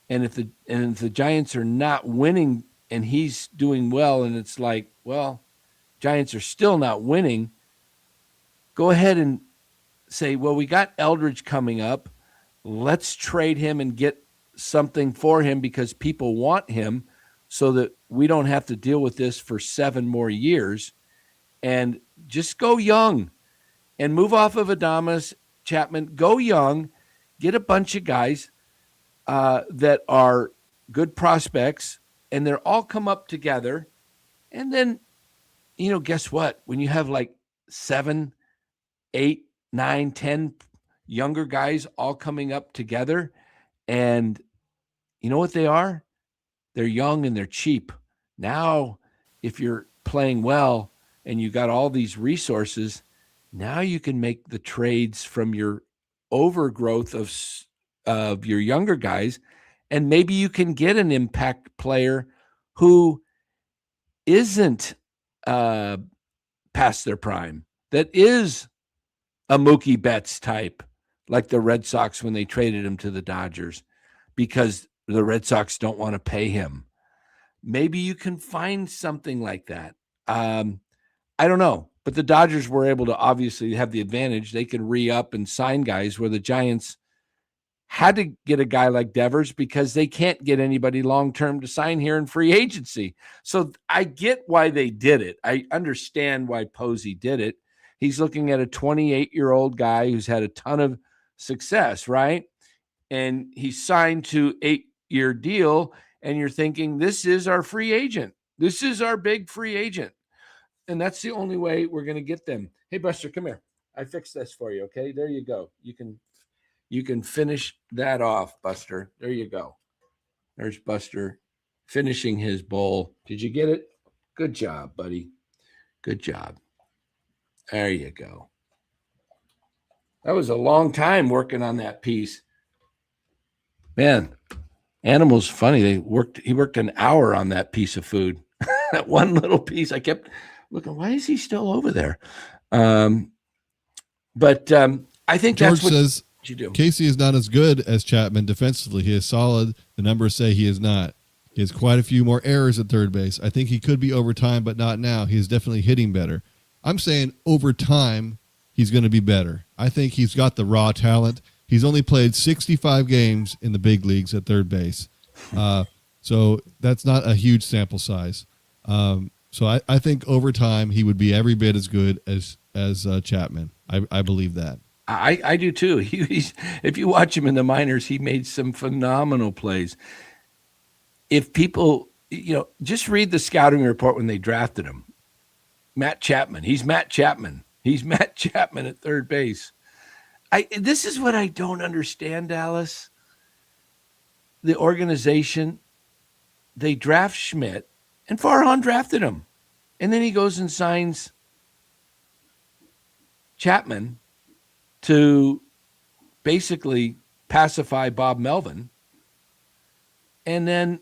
And if the Giants are not winning and he's doing well, and it's like, well, Giants are still not winning, go ahead and say, well, we got Eldridge coming up. Let's trade him and get something for him because people want him so that we don't have to deal with this for 7 more years. And just go young and move off of Adames, Chapman. Go young, get a bunch of guys that are good prospects, and they're all come up together. And then, guess what? When you have like 7, 8, 9, 10 younger guys all coming up together, and you know what they are? They're young and they're cheap. Now, if you're playing well and you got all these resources, now you can make the trades from your overgrowth of your younger guys, and maybe you can get an impact player who isn't past their prime, that is a Mookie Betts type, like the Red Sox when they traded him to the Dodgers, because the Red Sox don't want to pay him. Maybe you can find something like that. I don't know, but the Dodgers were able to obviously have the advantage. They could re-up and sign guys where the Giants had to get a guy like Devers because they can't get anybody long-term to sign here in free agency. So I get why they did it. I understand why Posey did it. He's looking at a 28-year-old guy who's had a ton of success, right? And he's signed to 8-year deal, and you're thinking, this is our free agent. This is our big free agent. And that's the only way we're going to get them. Hey, Buster, come here. I fixed this for you, okay? There you go. You can finish that off, Buster. There you go. There's Buster finishing his bowl. Did you get it? Good job, buddy. Good job. There you go. That was a long time working on that piece. Man, Animal's funny. He worked an hour on that piece of food. That one little piece. I kept looking, why is he still over there? But I think George that's what says you do. Casey is not as good as Chapman defensively. He is solid. The numbers say he is not. He has quite a few more errors at third base. I think he could be over time, but not now. He is definitely hitting better. I'm saying over time, he's going to be better. I think he's got the raw talent. He's only played 65 games in the big leagues at third base. So that's not a huge sample size. So I think over time, he would be every bit as good as Chapman. I believe that. I do too. If you watch him in the minors, he made some phenomenal plays. If people, just read the scouting report when they drafted him. Matt Chapman. He's Matt Chapman. He's Matt Chapman at third base. This is what I don't understand, Dallas. The organization, they draft Schmidt, and Farhan drafted him. And then he goes and signs Chapman to basically pacify Bob Melvin. And then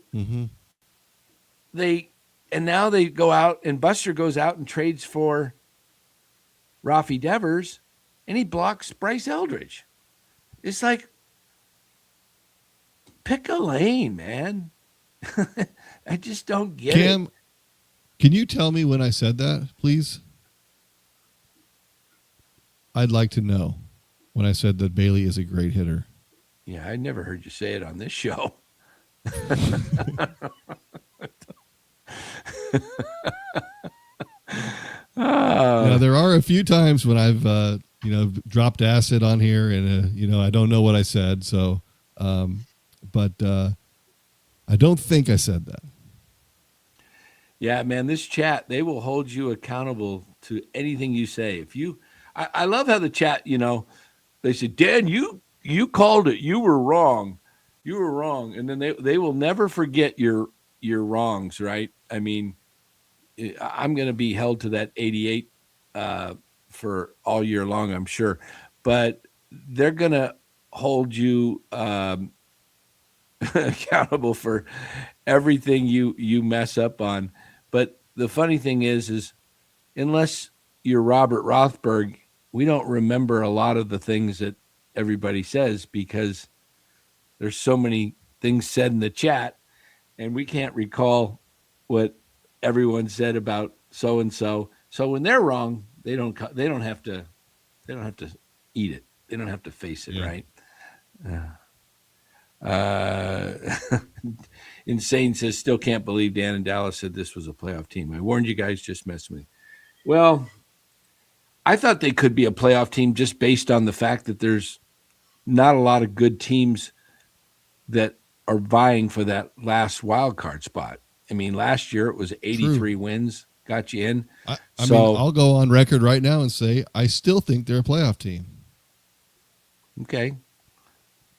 now they go out, and Buster goes out and trades for Rafi Devers, and he blocks Bryce Eldridge. It's like, pick a lane, man. I just don't get Cam, it. can you tell me when I said that, please? I'd like to know when I said that Bailey is a great hitter. Yeah, I never heard you say it on this show. Now, there are a few times when I've, dropped acid on here and, I don't know what I said. So, but I don't think I said that. Yeah, man, this chat, they will hold you accountable to anything you say. I love how the chat, they said, Dan, you called it. You were wrong. You were wrong. And then they will never forget your wrongs, right? I mean, I'm going to be held to that 88 for all year long, I'm sure. But they're going to hold you accountable for everything you mess up on. But the funny thing is unless you're Robert Rothberg, we don't remember a lot of the things that everybody says because there's so many things said in the chat, and we can't recall what everyone said about so and so. So when they're wrong, they don't have to eat it. They don't have to face it, Yeah. right? Insane says, still can't believe Dan and Dallas said this was a playoff team. I warned you guys, just mess with me. Well, I thought they could be a playoff team just based on the fact that there's not a lot of good teams that are vying for that last wild card spot. I mean, last year it was 83 wins, got you in. I mean, I'll go on record right now and say I still think they're a playoff team. Okay.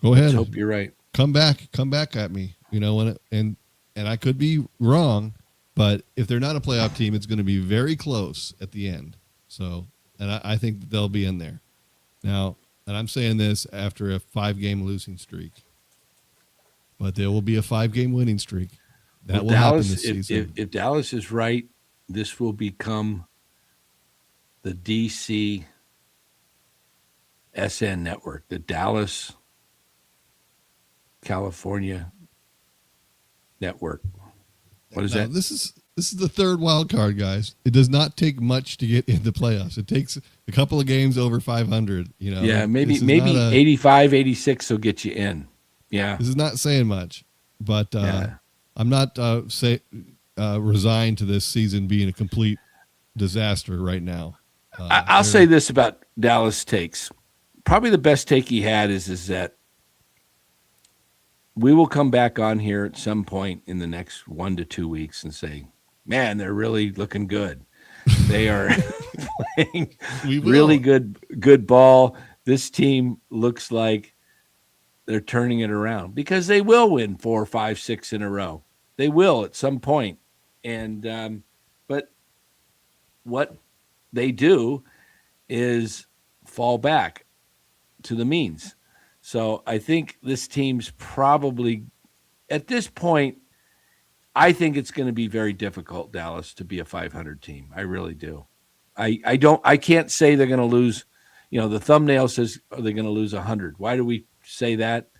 Go ahead. Let's hope you're right. Come back at me. And I could be wrong, but if they're not a playoff team, it's going to be very close at the end. So, and I think they'll be in there. Now, and I'm saying this after a 5-game losing streak, but there will be a 5-game winning streak. That will happen this season. If Dallas is right, this will become the DC SN network, the Dallas, California network. What is that? This is the third wild card, guys. It does not take much to get in the playoffs. It takes a couple of games over 500. Yeah, maybe 85, 86 will get you in. Yeah, this is not saying much, but I'm not resigned to this season being a complete disaster right now. I'll say this about Dallas takes. Probably the best take he had is that we will come back on here at some point in the next 1 to 2 weeks and say, man, they're really looking good. They are playing really good ball. This team looks like they're turning it around because they will win 4, 5, 6 in a row. They will at some point. And but what they do is fall back to the means. So I think this team's probably at this point, I think it's going to be very difficult, Dallas, to be a 500 team. I really do. I can't say they're going to lose. The thumbnail says, are they going to lose 100? Why do we say that?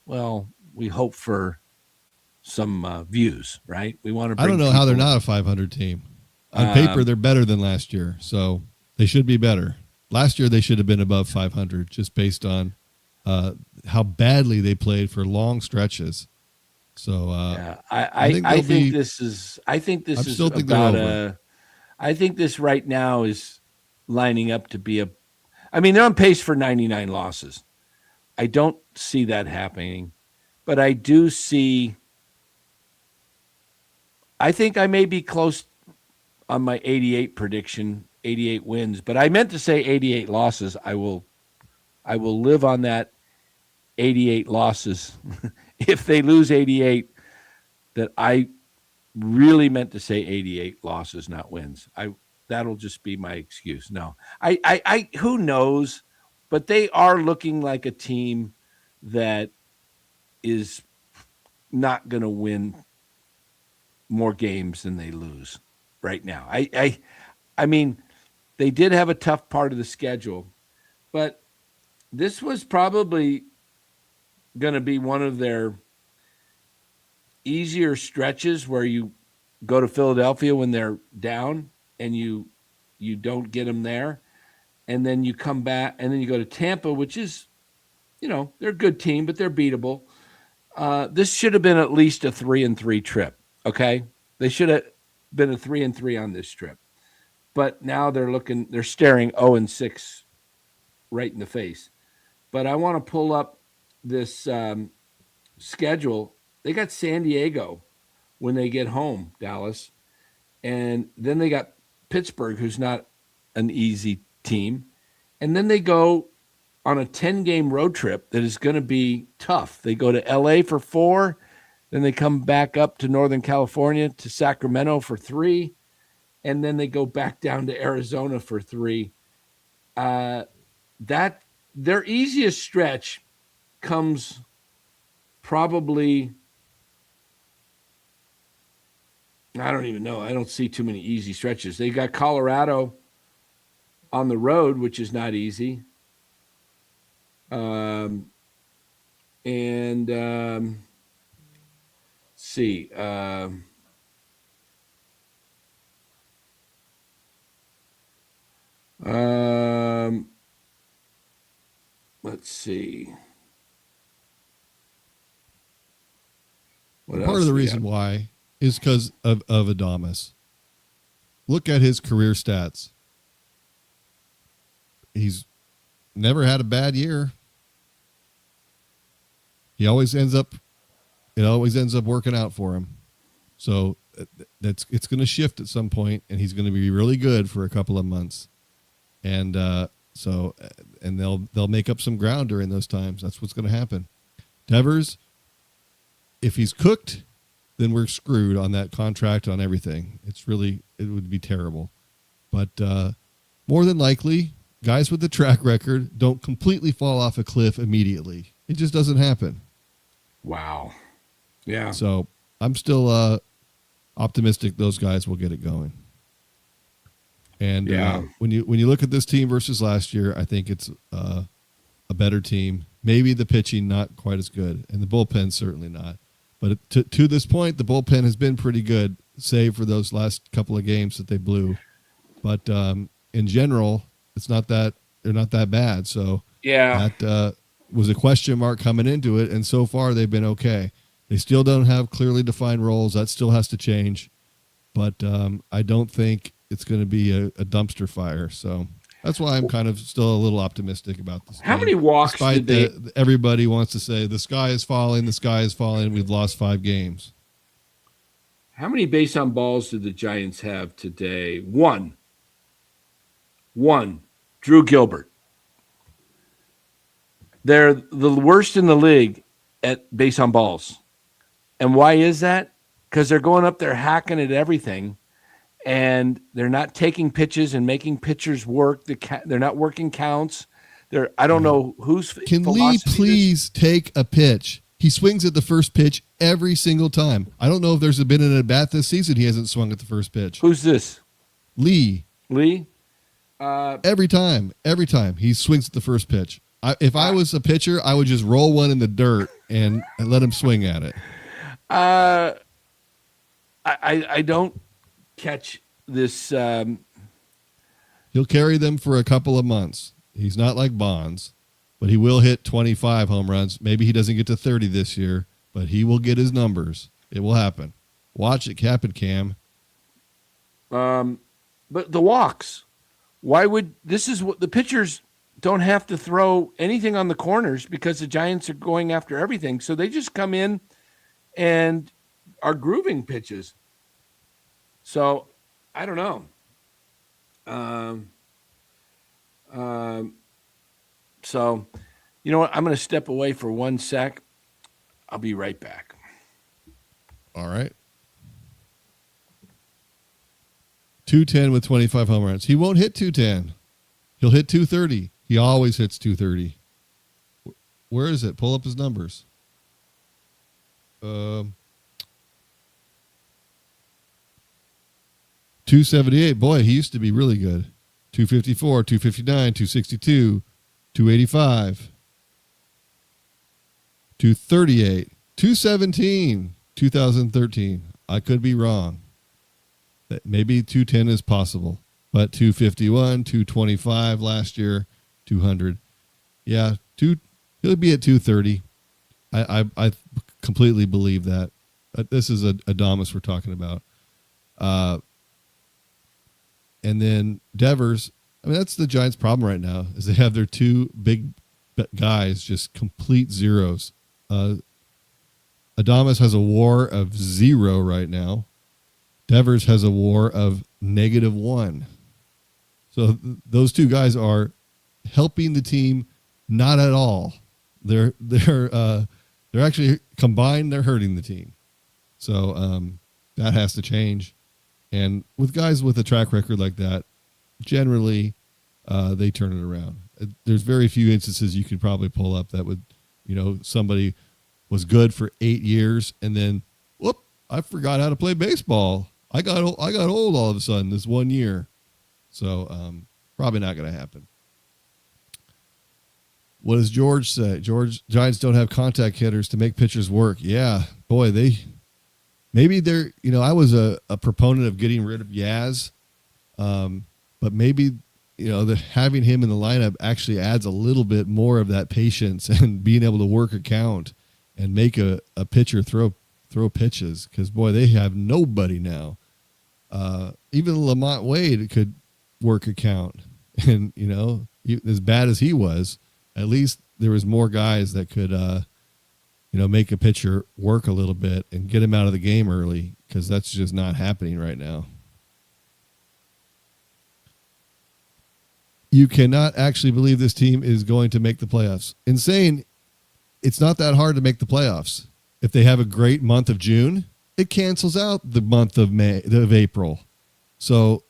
Well, we hope for some views, right? We want to. I don't know how they're not a 500 team. On paper, they're better than last year, so they should be better. Last year, they should have been above 500, just based on how badly they played for long stretches. So I think this is about I think this right now is lining up to be they're on pace for 99 losses. I don't see that happening, but I do see. I think I may be close on my 88 prediction, 88 wins, but I meant to say 88 losses. I will live on that 88 losses. If they lose 88, that I really meant to say 88 losses, not wins. That'll just be my excuse. No, I who knows, but they are looking like a team that is not going to win more games than they lose right now. I mean, they did have a tough part of the schedule, but this was probably going to be one of their easier stretches where you go to Philadelphia when they're down and you don't get them there. and then you come back, and then you go to Tampa, which is, they're a good team, but they're beatable. This should have been at least a 3-3 trip. Okay, they should have been a 3-3 on this trip, but now they're staring 0-6 right in the face. But I want to pull up this schedule. They got San Diego when they get home, Dallas, and then they got Pittsburgh, who's not an easy team, and then they go on a 10-game road trip that is going to be tough. They go to LA for 4, then they come back up to Northern California to Sacramento for 3, and then they go back down to Arizona for 3. That their easiest stretch comes probably, I don't even know. I don't see too many easy stretches. They got Colorado on the road, which is not easy. See. Let's see. What Part else of the we reason got? why is because of Adamas. Look at his career stats. He's never had a bad year. It always ends up working out for him. So it's going to shift at some point, and he's going to be really good for a couple of months. And they'll make up some ground during those times. That's what's going to happen. Devers, if he's cooked, then we're screwed on that contract, on everything. It would be terrible. But more than likely, guys with the track record don't completely fall off a cliff immediately. It just doesn't happen. Wow. Yeah. So I'm still optimistic those guys will get it going. And when you look at this team versus last year, I think it's a better team. Maybe the pitching not quite as good, and the bullpen certainly not. But to this point, the bullpen has been pretty good, save for those last couple of games that they blew. But in general, they're not that bad. So that was a question mark coming into it, and so far they've been okay. They still don't have clearly defined roles. That still has to change. But I don't think it's going to be a dumpster fire. So that's why I'm kind of still a little optimistic about this. How many walks Despite did they? Everybody wants to say the sky is falling, we've lost 5 games. How many base on balls did the Giants have today? One. Drew Gilbert. They're the worst in the league at base on balls. And why is that? Because they're going up there hacking at everything, and they're not taking pitches and making pitchers work. They're not working counts. I don't know who's. Can Lee please take a pitch? He swings at the first pitch every single time. I don't know if there's been an at-bat this season he hasn't swung at the first pitch. Who's this? Lee. Every time he swings at the first pitch. If I was a pitcher, I would just roll one in the dirt and let him swing at it. I don't catch this. He'll carry them for a couple of months. He's not like Bonds, but he will hit 25 home runs. Maybe he doesn't get to 30 this year, but he will get his numbers. It will happen. Watch it happen, Cam. But the walks. This is what the pitchers don't have to throw anything on the corners because the Giants are going after everything. So they just come in and are grooving pitches. So I don't know. So you know what? I'm going to step away for 1 sec. I'll be right back. All right. 210 with 25 home runs. He won't hit 210. He'll hit 230. He always hits 230. Where is it? Pull up his numbers. 278. Boy, he used to be really good. 254, 259, 262, 285, 238, 217, 2013. I could be wrong. Maybe 210 is possible. but 251, 225 last year, 200. Yeah, he'll be at 230. I completely believe that. This is Adames we're talking about. And then Devers, I mean, that's the Giants' problem right now, is they have their two big guys just complete zeros. Adames has a WAR of 0 right now. Devers has a WAR of -1. So those two guys are helping the team not at all. They're actually combined, they're hurting the team. So that has to change. And with guys with a track record like that, generally they turn it around. There's very few instances you could probably pull up that would, somebody was good for 8 years and then, whoop, I forgot how to play baseball. I got old all of a sudden this 1 year. So probably not going to happen. What does George say? Giants don't have contact hitters to make pitchers work. Yeah, boy, maybe they're, I was a proponent of getting rid of Yaz, but maybe, having him in the lineup actually adds a little bit more of that patience and being able to work a count and make a pitcher throw pitches. Because, boy, they have nobody now. Even Lamont Wade could work a count. And, as bad as he was, at least there was more guys that could, make a pitcher work a little bit and get him out of the game early, because that's just not happening right now. You cannot actually believe this team is going to make the playoffs. Insane. It's not that hard to make the playoffs. If they have a great month of June, it cancels out the month of April. So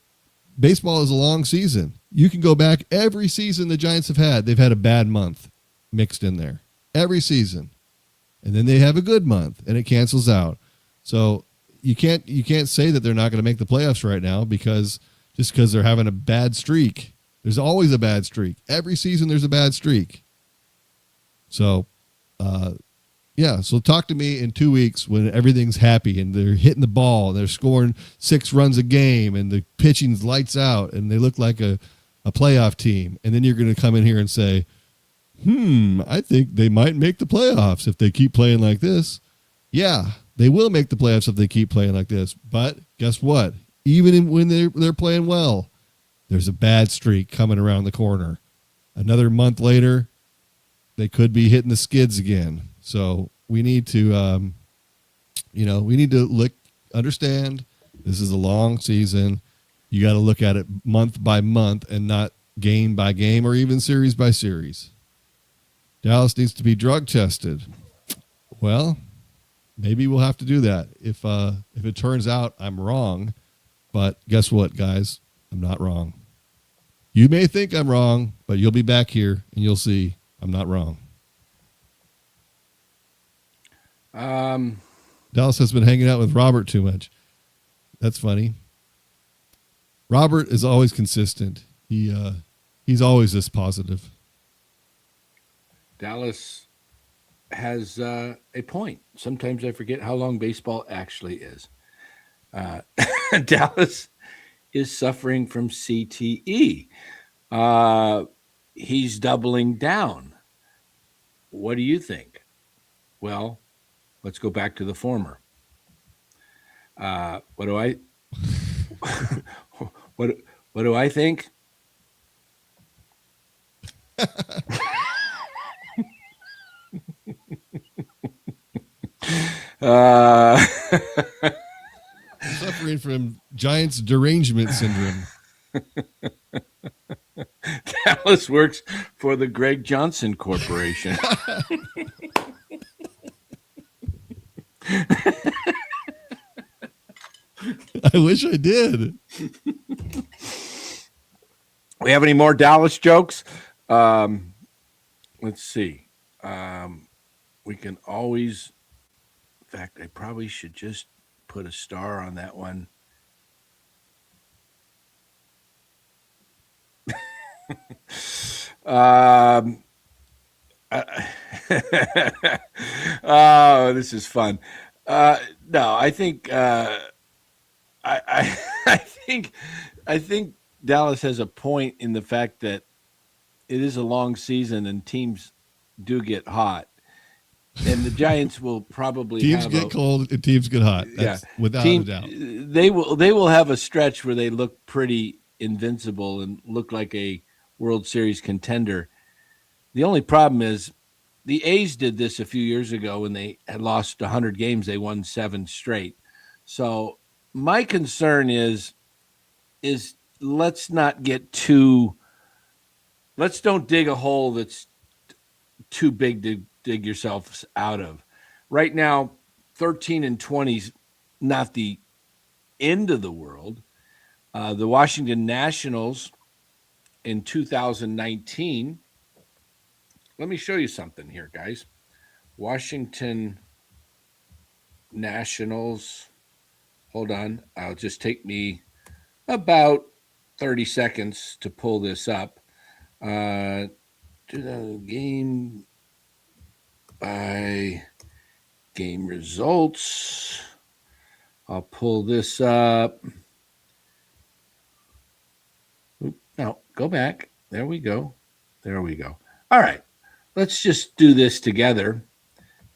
baseball is a long season. You can go back every season the Giants have had. They've had a bad month mixed in there. Every season. And then they have a good month and it cancels out. So you can't say that they're not going to make the playoffs right now because they're having a bad streak. There's always a bad streak. Every season there's a bad streak. So, so talk to me in 2 weeks when everything's happy and they're hitting the ball and they're scoring 6 runs a game and the pitching's lights out and they look like a playoff team. And then you're going to come in here and say, I think they might make the playoffs if they keep playing like this. Yeah, they will make the playoffs if they keep playing like this. But guess what? Even when they're playing well, there's a bad streak coming around the corner. Another month later, they could be hitting the skids again. So we need to, understand this is a long season. You got to look at it month by month and not game by game or even series by series. Dallas needs to be drug tested. Well, maybe we'll have to do that if it turns out I'm wrong. But guess what, guys? I'm not wrong. You may think I'm wrong, but you'll be back here and you'll see I'm not wrong. Dallas has been hanging out with Robert too much. That's funny. Robert is always consistent. He's always this positive. Dallas has a point. Sometimes I forget how long baseball actually is. Dallas is suffering from CTE. He's doubling down. What do you think? Well, let's go back to the former. What do I what do I think? Suffering from Giants derangement syndrome. Dallas works for the Greg Johnson Corporation. I wish I did. We have any more Dallas jokes? Let's see. We can always, in fact, I probably should just put a star on that one. Oh, this is fun. No, I think I think Dallas has a point in the fact that it is a long season and teams do get hot. And the Giants will probably Teams have get cold and teams get hot. That's without a doubt. They will have a stretch where they look pretty invincible and look like a World Series contender. The only problem is the A's did this a few years ago when they had lost 100 games. They won 7 straight. So my concern is let's not get let's don't dig a hole that's too big to dig yourselves out of. Right now, 13-20 is not the end of the world. The Washington Nationals in 2019. Let me show you something here, guys. Washington Nationals. Hold on. I'll just take me about 30 seconds to pull this up. To the game by game results. I'll pull this up. No, go back. There we go. There we go. All right. Let's just do this together.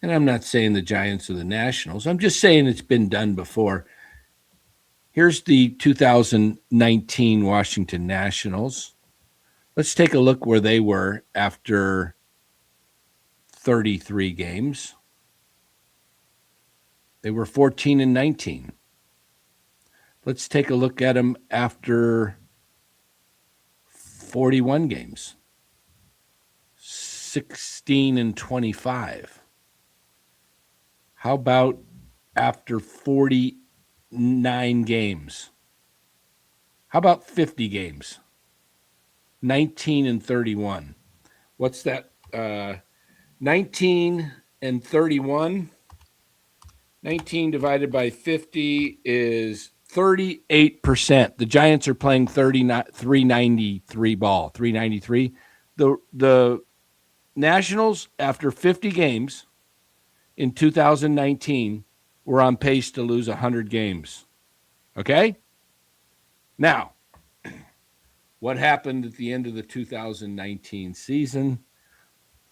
And I'm not saying the Giants or the Nationals. I'm just saying it's been done before. Here's the 2019 Washington Nationals. Let's take a look where they were after 33 games. They were 14-19. Let's take a look at them after 41 games. 16-25. How about after 49 games? How about 50 games? 19-31. What's that? 19-31. 19 divided by 50 is 38%. The Giants are playing 393 ball, 393. The Nationals, after 50 games in 2019, were on pace to lose 100 games. Okay? Now, what happened at the end of the 2019 season?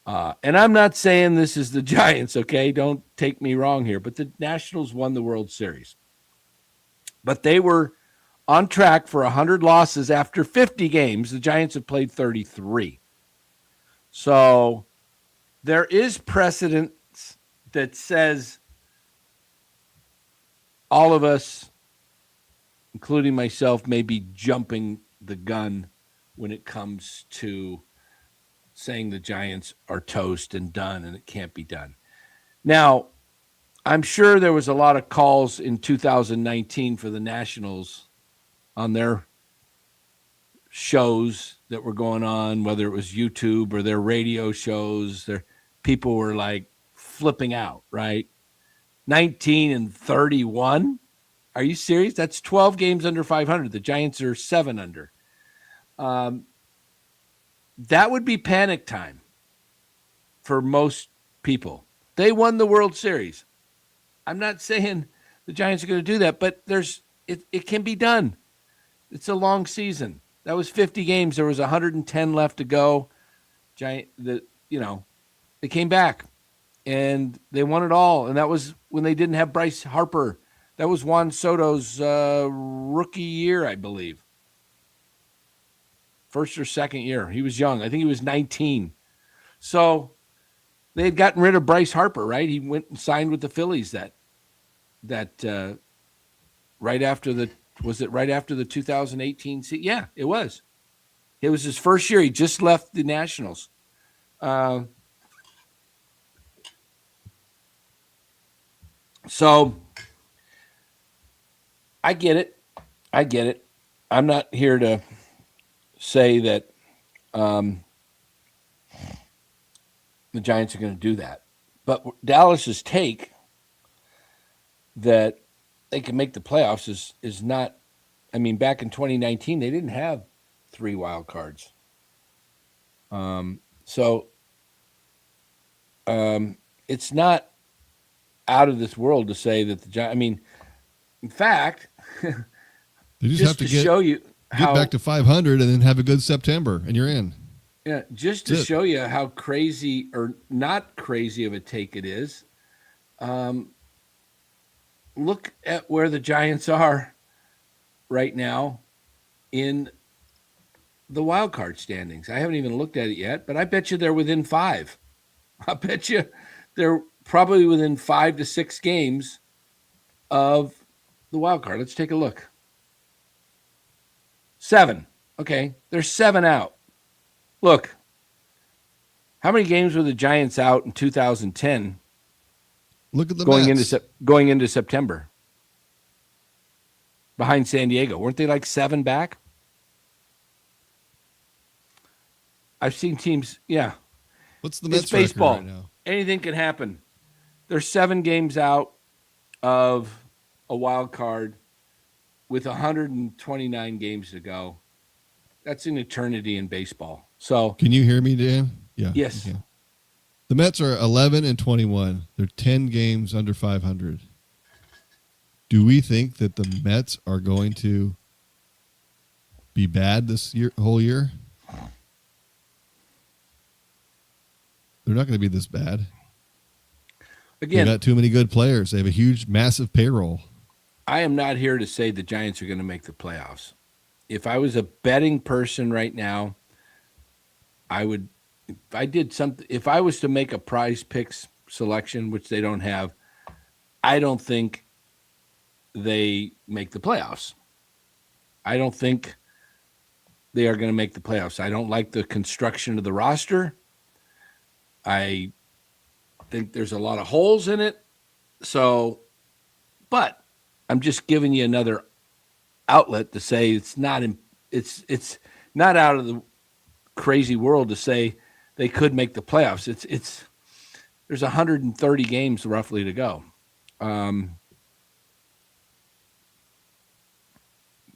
And I'm not saying this is the Giants, okay? Don't take me wrong here, but the Nationals won the World Series. But they were on track for 100 losses after 50 games. The Giants have played 33. So there is precedent that says all of us, including myself, may be jumping the gun when it comes to saying the Giants are toast and done and it can't be done. Now, I'm sure there was a lot of calls in 2019 for the Nationals on their shows that were going on, whether it was YouTube or their radio shows. Their people were like flipping out, right? 19-31. Are you serious? That's 12 games under 500. The Giants are 7 under. That would be panic time for most people. They won the World Series. I'm not saying the Giants are going to do that, but it can be done. It's a long season. That was 50 games. There was 110 left to go. They came back and they won it all. And that was when they didn't have Bryce Harper. That was Juan Soto's rookie year, I believe. First or second year. He was young. I think he was 19. So they had gotten rid of Bryce Harper, right? He went and signed with the Phillies that right after the 2018 season? Yeah, it was. It was his first year. He just left the Nationals. So I get it. I'm not here to say that the Giants are going to do that. But Dallas's take that they can make the playoffs is not. I mean, back in 2019, they didn't have 3 wild cards. It's not out of this world to say that the Giants. I mean, in fact, they just have to show you. Get back to 500 and then have a good September, and you're in. Yeah, just to show you how crazy or not crazy of a take it is, look at where the Giants are right now in the wild card standings. I haven't even looked at it yet, but I bet you they're within 5. I bet you they're probably within 5 to 6 games of the wild card. Let's take a look. 7. Okay, they're 7 out. Look, how many games were the Giants out in 2010? Look at the going into September behind San Diego. Weren't they like 7 back? I've seen teams. Yeah, what's the Mets it's baseball record right now? Anything can happen. They're 7 games out of a wild card with 129 games to go. That's an eternity in baseball. So, can you hear me, Dan? Yeah. Yes. Okay. The Mets are 11-21. They're 10 games under 500. Do we think that the Mets are going to be bad this whole year? They're not going to be this bad. Again, they got too many good players. They have a huge, massive payroll. I am not here to say the Giants are going to make the playoffs. If I was a betting person right now, I would. If I was to make a prize picks selection, which they don't have, I don't think they make the playoffs. I don't think they are going to make the playoffs. I don't like the construction of the roster. I think there's a lot of holes in it. So, but I'm just giving you another outlet to say it's not out of the crazy world to say they could make the playoffs. There's 130 games roughly to go.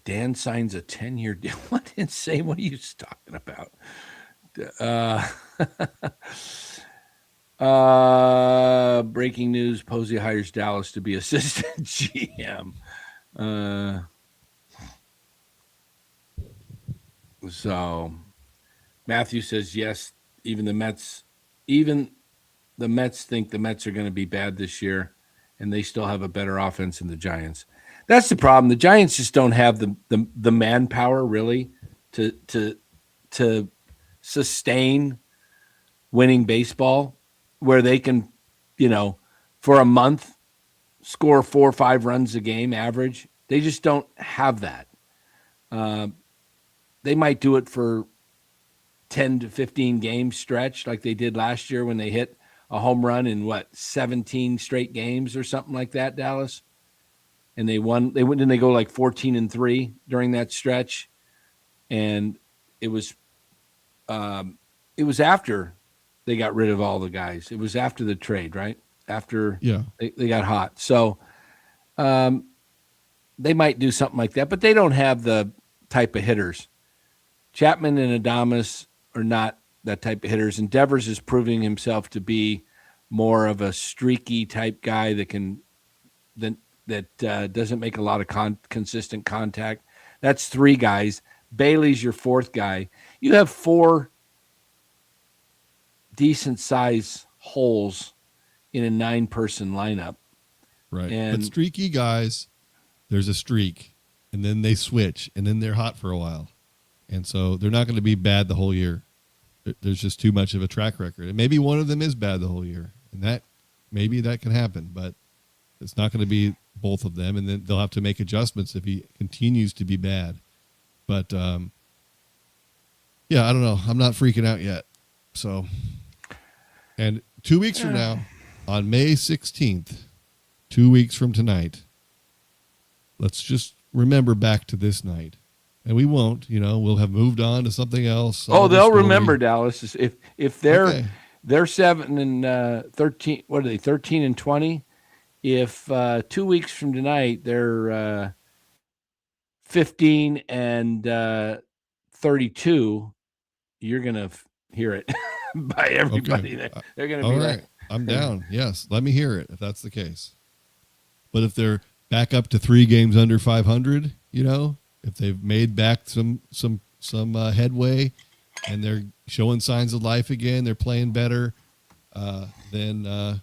Dan signs a 10-year deal. What insane? What are you talking about? Breaking news: Posey hires Dallas to be assistant GM. So Matthew says yes. Even the Mets think the Mets are going to be bad this year, and they still have a better offense than the Giants. That's the problem. The Giants just don't have the manpower really to sustain winning baseball, where they can, for a month score 4 or 5 runs a game average. They just don't have that. They might do it for 10 to 15 game stretch like they did last year when they hit a home run in 17 straight games or something like that, Dallas. And they won. Didn't they go like 14-3 during that stretch? And it was after they got rid of all the guys. It was after the trade, right? After they got hot. So they might do something like that, but they don't have the type of hitters. Chapman and Adames are not that type of hitters. And Devers is proving himself to be more of a streaky type guy that doesn't make a lot of consistent contact. That's 3 guys. Bailey's your 4th guy. You have 4 decent size holes in a 9-person lineup. Right. And but streaky guys, there's a streak, and then they switch, and then they're hot for a while. And so they're not going to be bad the whole year. There's just too much of a track record. And maybe one of them is bad the whole year. And maybe that can happen, but it's not going to be both of them. And then they'll have to make adjustments if he continues to be bad. But, I don't know. I'm not freaking out yet. So, and 2 weeks from now, on May 16th, 2 weeks from tonight, let's just remember back to this night. And we won't, we'll have moved on to something else. They'll remember, Dallas. If they're 7-13, what are they? 13-20. If 2 weeks from tonight they're 15-32, you're gonna hear it by everybody. Okay. They're gonna be all like, right. I'm down. Yes, let me hear it if that's the case. But if they're back up to 3 games under 500, if they've made back some headway, and they're showing signs of life again, they're playing better, then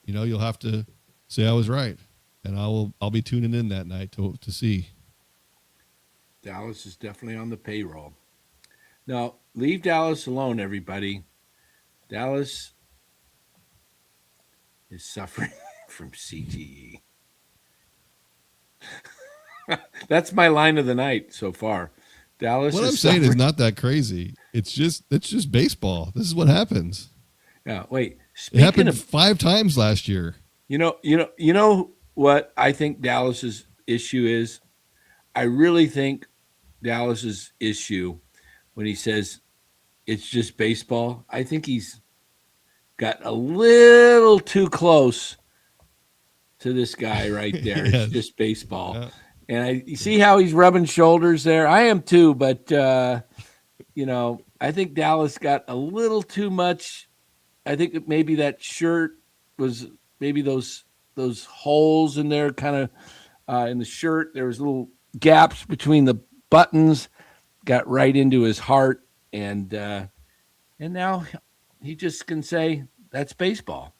you'll have to say I was right, and I'll be tuning in that night to see. Dallas is definitely on the payroll. Now, leave Dallas alone, everybody. Dallas is suffering from CTE. That's my line of the night so far. Dallas. What is I'm saying suffering. is not that crazy. It's just baseball. This is what happens. Yeah. Wait. It Speaking happened of 5 times last year. You know what I think Dallas's issue is? I really think Dallas's issue when he says it's just baseball, I think he's got a little too close to this guy right there. Yes. It's just baseball. Yeah. And you see how he's rubbing shoulders there? I am too, but I think Dallas got a little too much. I think maybe that shirt was maybe those holes in there, kind of in the shirt. There was little gaps between the buttons, got right into his heart, and now he just can say that's baseball.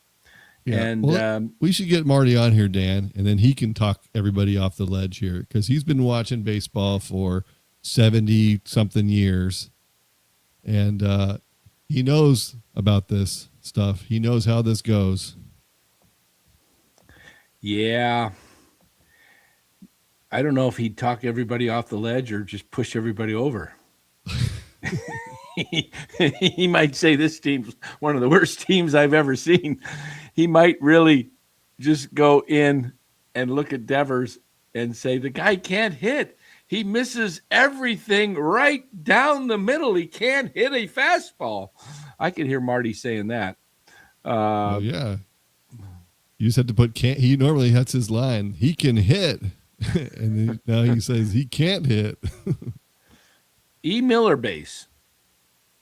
Yeah. And well, we should get Marty on here, Dan, and then he can talk everybody off the ledge here, because he's been watching baseball for 70 something years, and he knows about this stuff. He knows how this goes. yeah, I don't know if he'd talk everybody off the ledge or just push everybody over. He might say this team's one of the worst teams I've ever seen. He might really just go in and look at Devers and say, the guy can't hit. He misses everything right down the middle. He can't hit a fastball. I could hear Marty saying that. Oh yeah. You just have to put can't. He normally hits his line. He can hit, and now he says he can't hit. E. Miller base.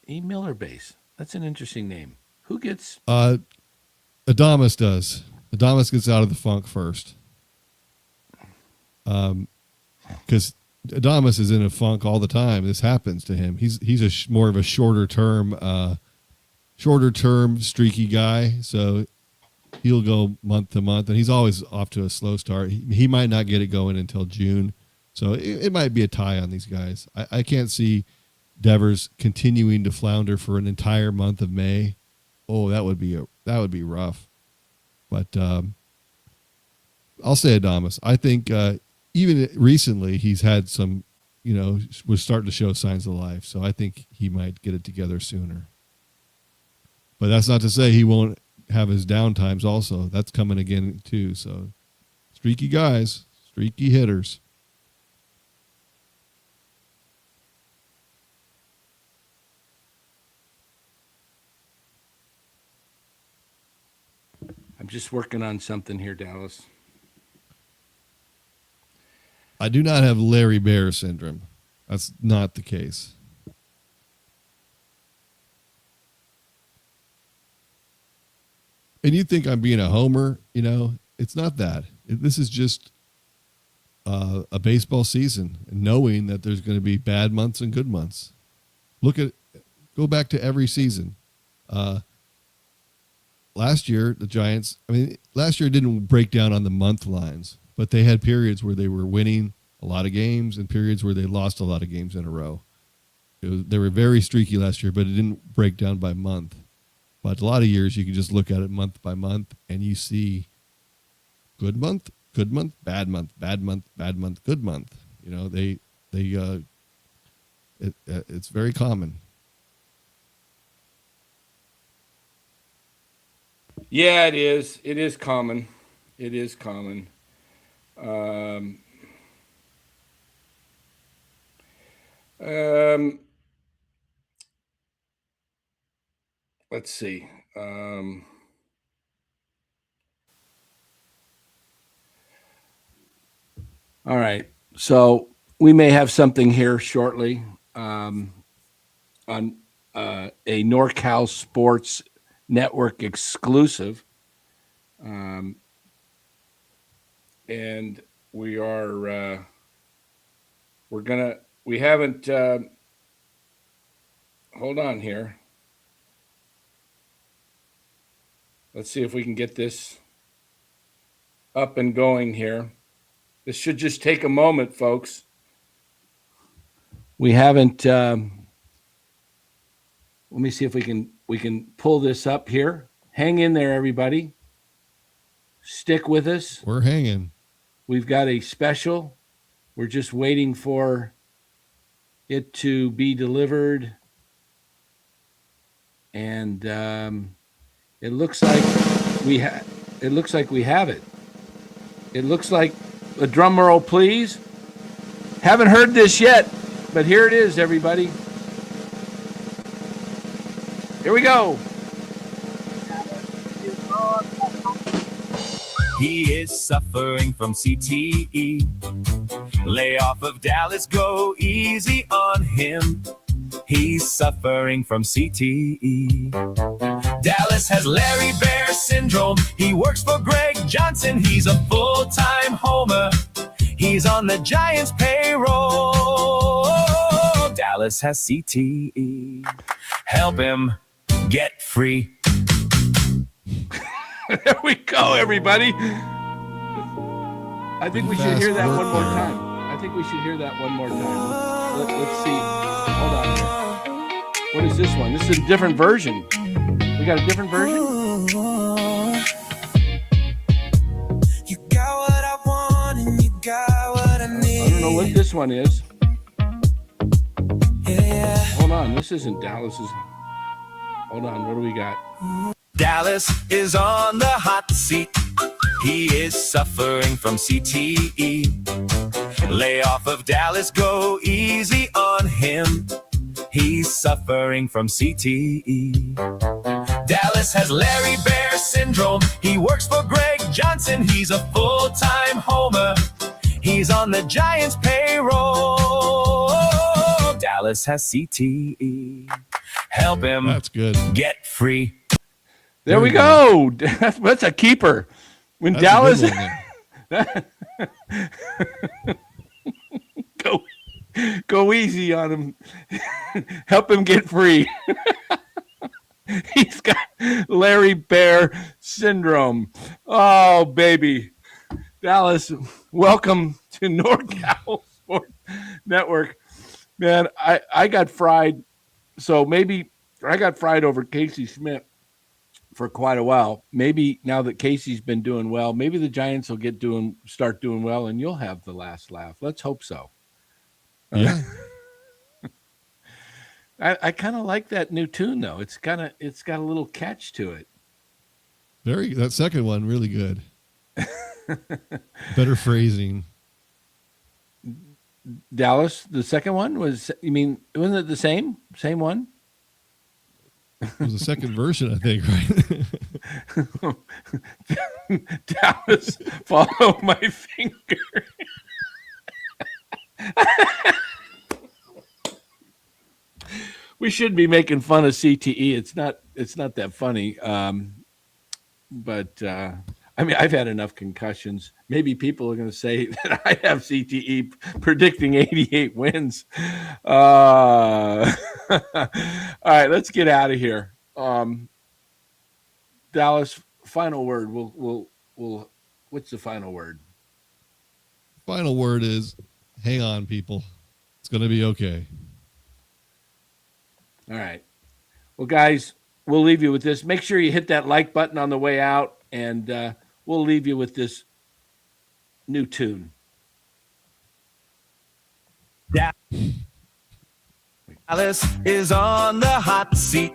E. Miller base. That's an interesting name. Who gets? Adamas does. Adamas gets out of the funk first. Because Adamas is in a funk all the time. This happens to him. He's more of a shorter term streaky guy. So he'll go month to month, and he's always off to a slow start. He might not get it going until June. So it might be a tie on these guys. I can't see Devers continuing to flounder for an entire month of May. Oh, that would be rough. But I'll say Adamas. I think even recently he's had some, was starting to show signs of life. So I think he might get it together sooner. But that's not to say he won't have his down times also. That's coming again too. So streaky guys, streaky hitters. I'm just working on something here, Dallas. I do not have Larry Bear syndrome. That's not the case. And you think I'm being a homer, it's not that. This is just a baseball season, and knowing that there's going to be bad months and good months. Go back to every season. Last year, the Giants, last year didn't break down on the month lines, but they had periods where they were winning a lot of games and periods where they lost a lot of games in a row. They were very streaky last year, but it didn't break down by month. But a lot of years, you can just look at it month by month, and you see good month, bad month, bad month, bad month, good month. It's very common. Yeah, it is. It is common. It is common. Let's see. All right. So we may have something here shortly on a NorCal Sports Network exclusive. And we are We haven't, hold on here. Let's see if we can get this up and going here. This should just take a moment, folks. We haven't, let me see if we can pull this up here. Hang in there, everybody. Stick with us. We're hanging. We've got a special. We're just waiting for it to be delivered. And it looks like we have it. It looks like a drum roll, please. Haven't heard this yet, but here it is, everybody. Here we go. He is suffering from CTE. Lay off of Dallas, go easy on him. He's suffering from CTE. Dallas has Larry Bear syndrome. He works for Greg Johnson. He's a full-time homer. He's on the Giants payroll. Dallas has CTE. Help him get free. There we go, everybody. I think we should hear that one more time. Let's see. Hold on here. What is this one? This is a different version. We got a different version? You got what I want and you got what I need. I don't know what this one is. Yeah. Hold on. This isn't Dallas's. Hold on. What do we got? Dallas is on the hot seat. He is suffering from CTE. Lay off of Dallas, go easy on him. He's suffering from CTE. Dallas has Larry Bear syndrome. He works for Greg Johnson. He's a full-time homer. He's on the Giants payroll. Dallas has CTE. Help him. That's good. Get free. There we go. That's a keeper. When That's Dallas a good one go easy on him. Help him get free. He's got Larry Bear syndrome. Oh, baby. Dallas, welcome to NorCal Sports Network. Man, I got fried. So maybe I got fried over Casey Smith for quite a while. Maybe now that Casey's been doing well, maybe the Giants will start doing well, and you'll have the last laugh. Let's hope so. Yeah. I kind of like that new tune though. It's got a little catch to it. That second one, really good. Better phrasing. Dallas, the second one wasn't it the same one? It was the second version, I think, right? Dallas, follow my finger. We should be making fun of CTE. It's not that funny. But I've had enough concussions. Maybe people are going to say that I have CTE, predicting 88 wins. All right, let's get out of here. Dallas, final word. We'll. What's the final word? Final word is, hang on, people. It's going to be okay. All right. Well, guys, we'll leave you with this. Make sure you hit that like button on the way out, and we'll leave you with this new tune. Dallas is on the hot seat.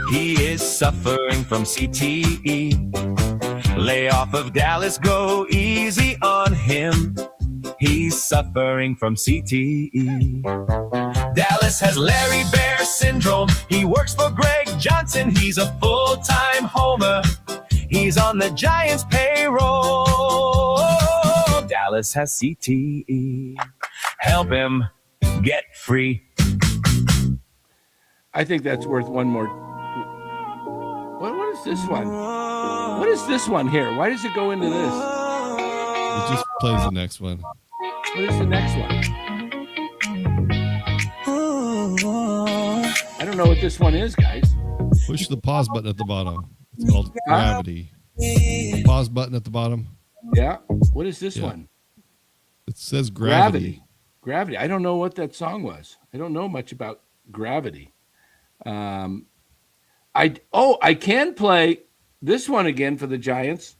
He is suffering from CTE. Lay off of Dallas, go easy on him. He's suffering from CTE. Dallas has Larry Bear syndrome. He works for Greg Johnson. He's a full-time homer. He's on the Giants payroll. Dallas has CTE. Help him get free. I think that's worth one more. What is this one? What is this one here? Why does it go into this? It just plays the next one. What is the next one? know what this one is, guys. Push the pause button at the bottom. It's called Gravity. The pause button at the bottom. Yeah. What is this one? It says Gravity. Gravity. I don't know what that song was. I don't know much about Gravity. I can play this one again for the Giants.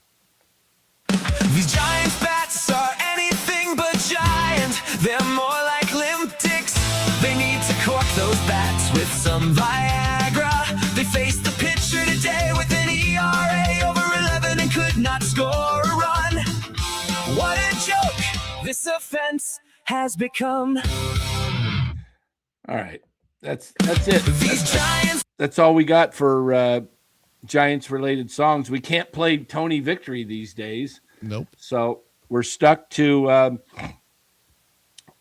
These Giants bats are anything but giant. They're more like limp dicks. They need to cork those bats with some Viagra. They faced the pitcher today with an ERA over 11 and could not score a run. What a joke this offense has become. All right. That's it. These Giants. That's all we got for Giants-related songs. We can't play Tony Victory these days. Nope. So we're stuck to,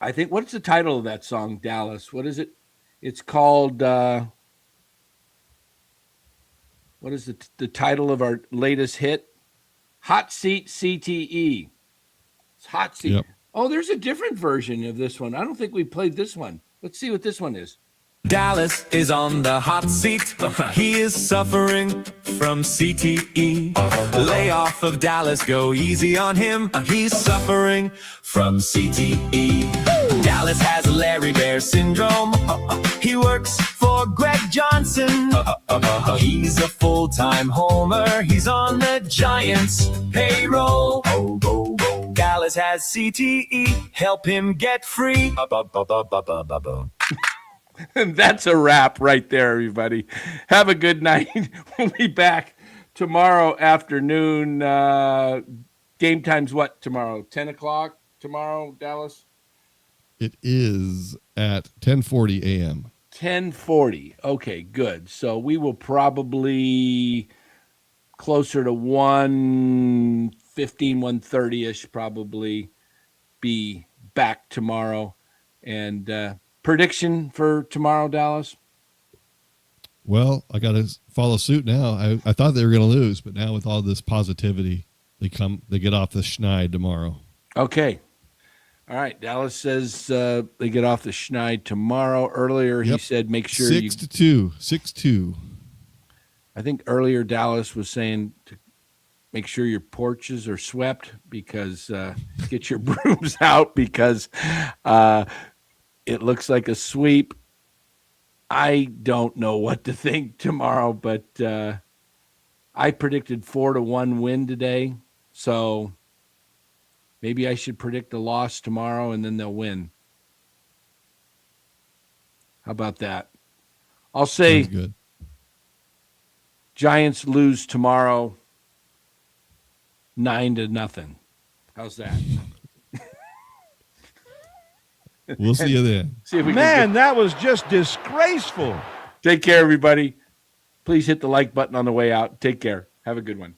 I think, what's the title of that song, Dallas? What is it? It's called, what is the title of our latest hit? Hot Seat CTE. It's Hot Seat. Yep. Oh, there's a different version of this one. I don't think we played this one. Let's see what this one is. Dallas is on the hot seat. He is suffering from CTE. Lay off of Dallas, go easy on him. He's suffering from CTE. Dallas has Larry Bear syndrome. He works for Greg Johnson. He's a full-time homer. He's on the Giants payroll. Dallas has CTE. Help him get free. And that's a wrap right there, everybody. Have a good night. We'll be back tomorrow afternoon. Game time's what tomorrow? 10 o'clock tomorrow, Dallas? It is at 10:40 a.m. 10:40. Okay, good. So we will probably closer to 1:15, 1:30-ish probably be back tomorrow. And prediction for tomorrow, Dallas? Well, I got to follow suit now. I thought they were going to lose, but now with all this positivity, they get off the schneid tomorrow. Okay. All right. Dallas says they get off the schneid tomorrow. Earlier, he said make sure 6-2. 6-2. I think earlier Dallas was saying to make sure your porches are swept because get your brooms out because it looks like a sweep. I don't know what to think tomorrow, but I predicted 4-1 win today. So maybe I should predict a loss tomorrow and then they'll win. How about that? I'll say Sounds good. Giants lose tomorrow 9-0. How's that? We'll see you then. See if we Man, that was just disgraceful. Take care, everybody. Please hit the like button on the way out. Take care. Have a good one.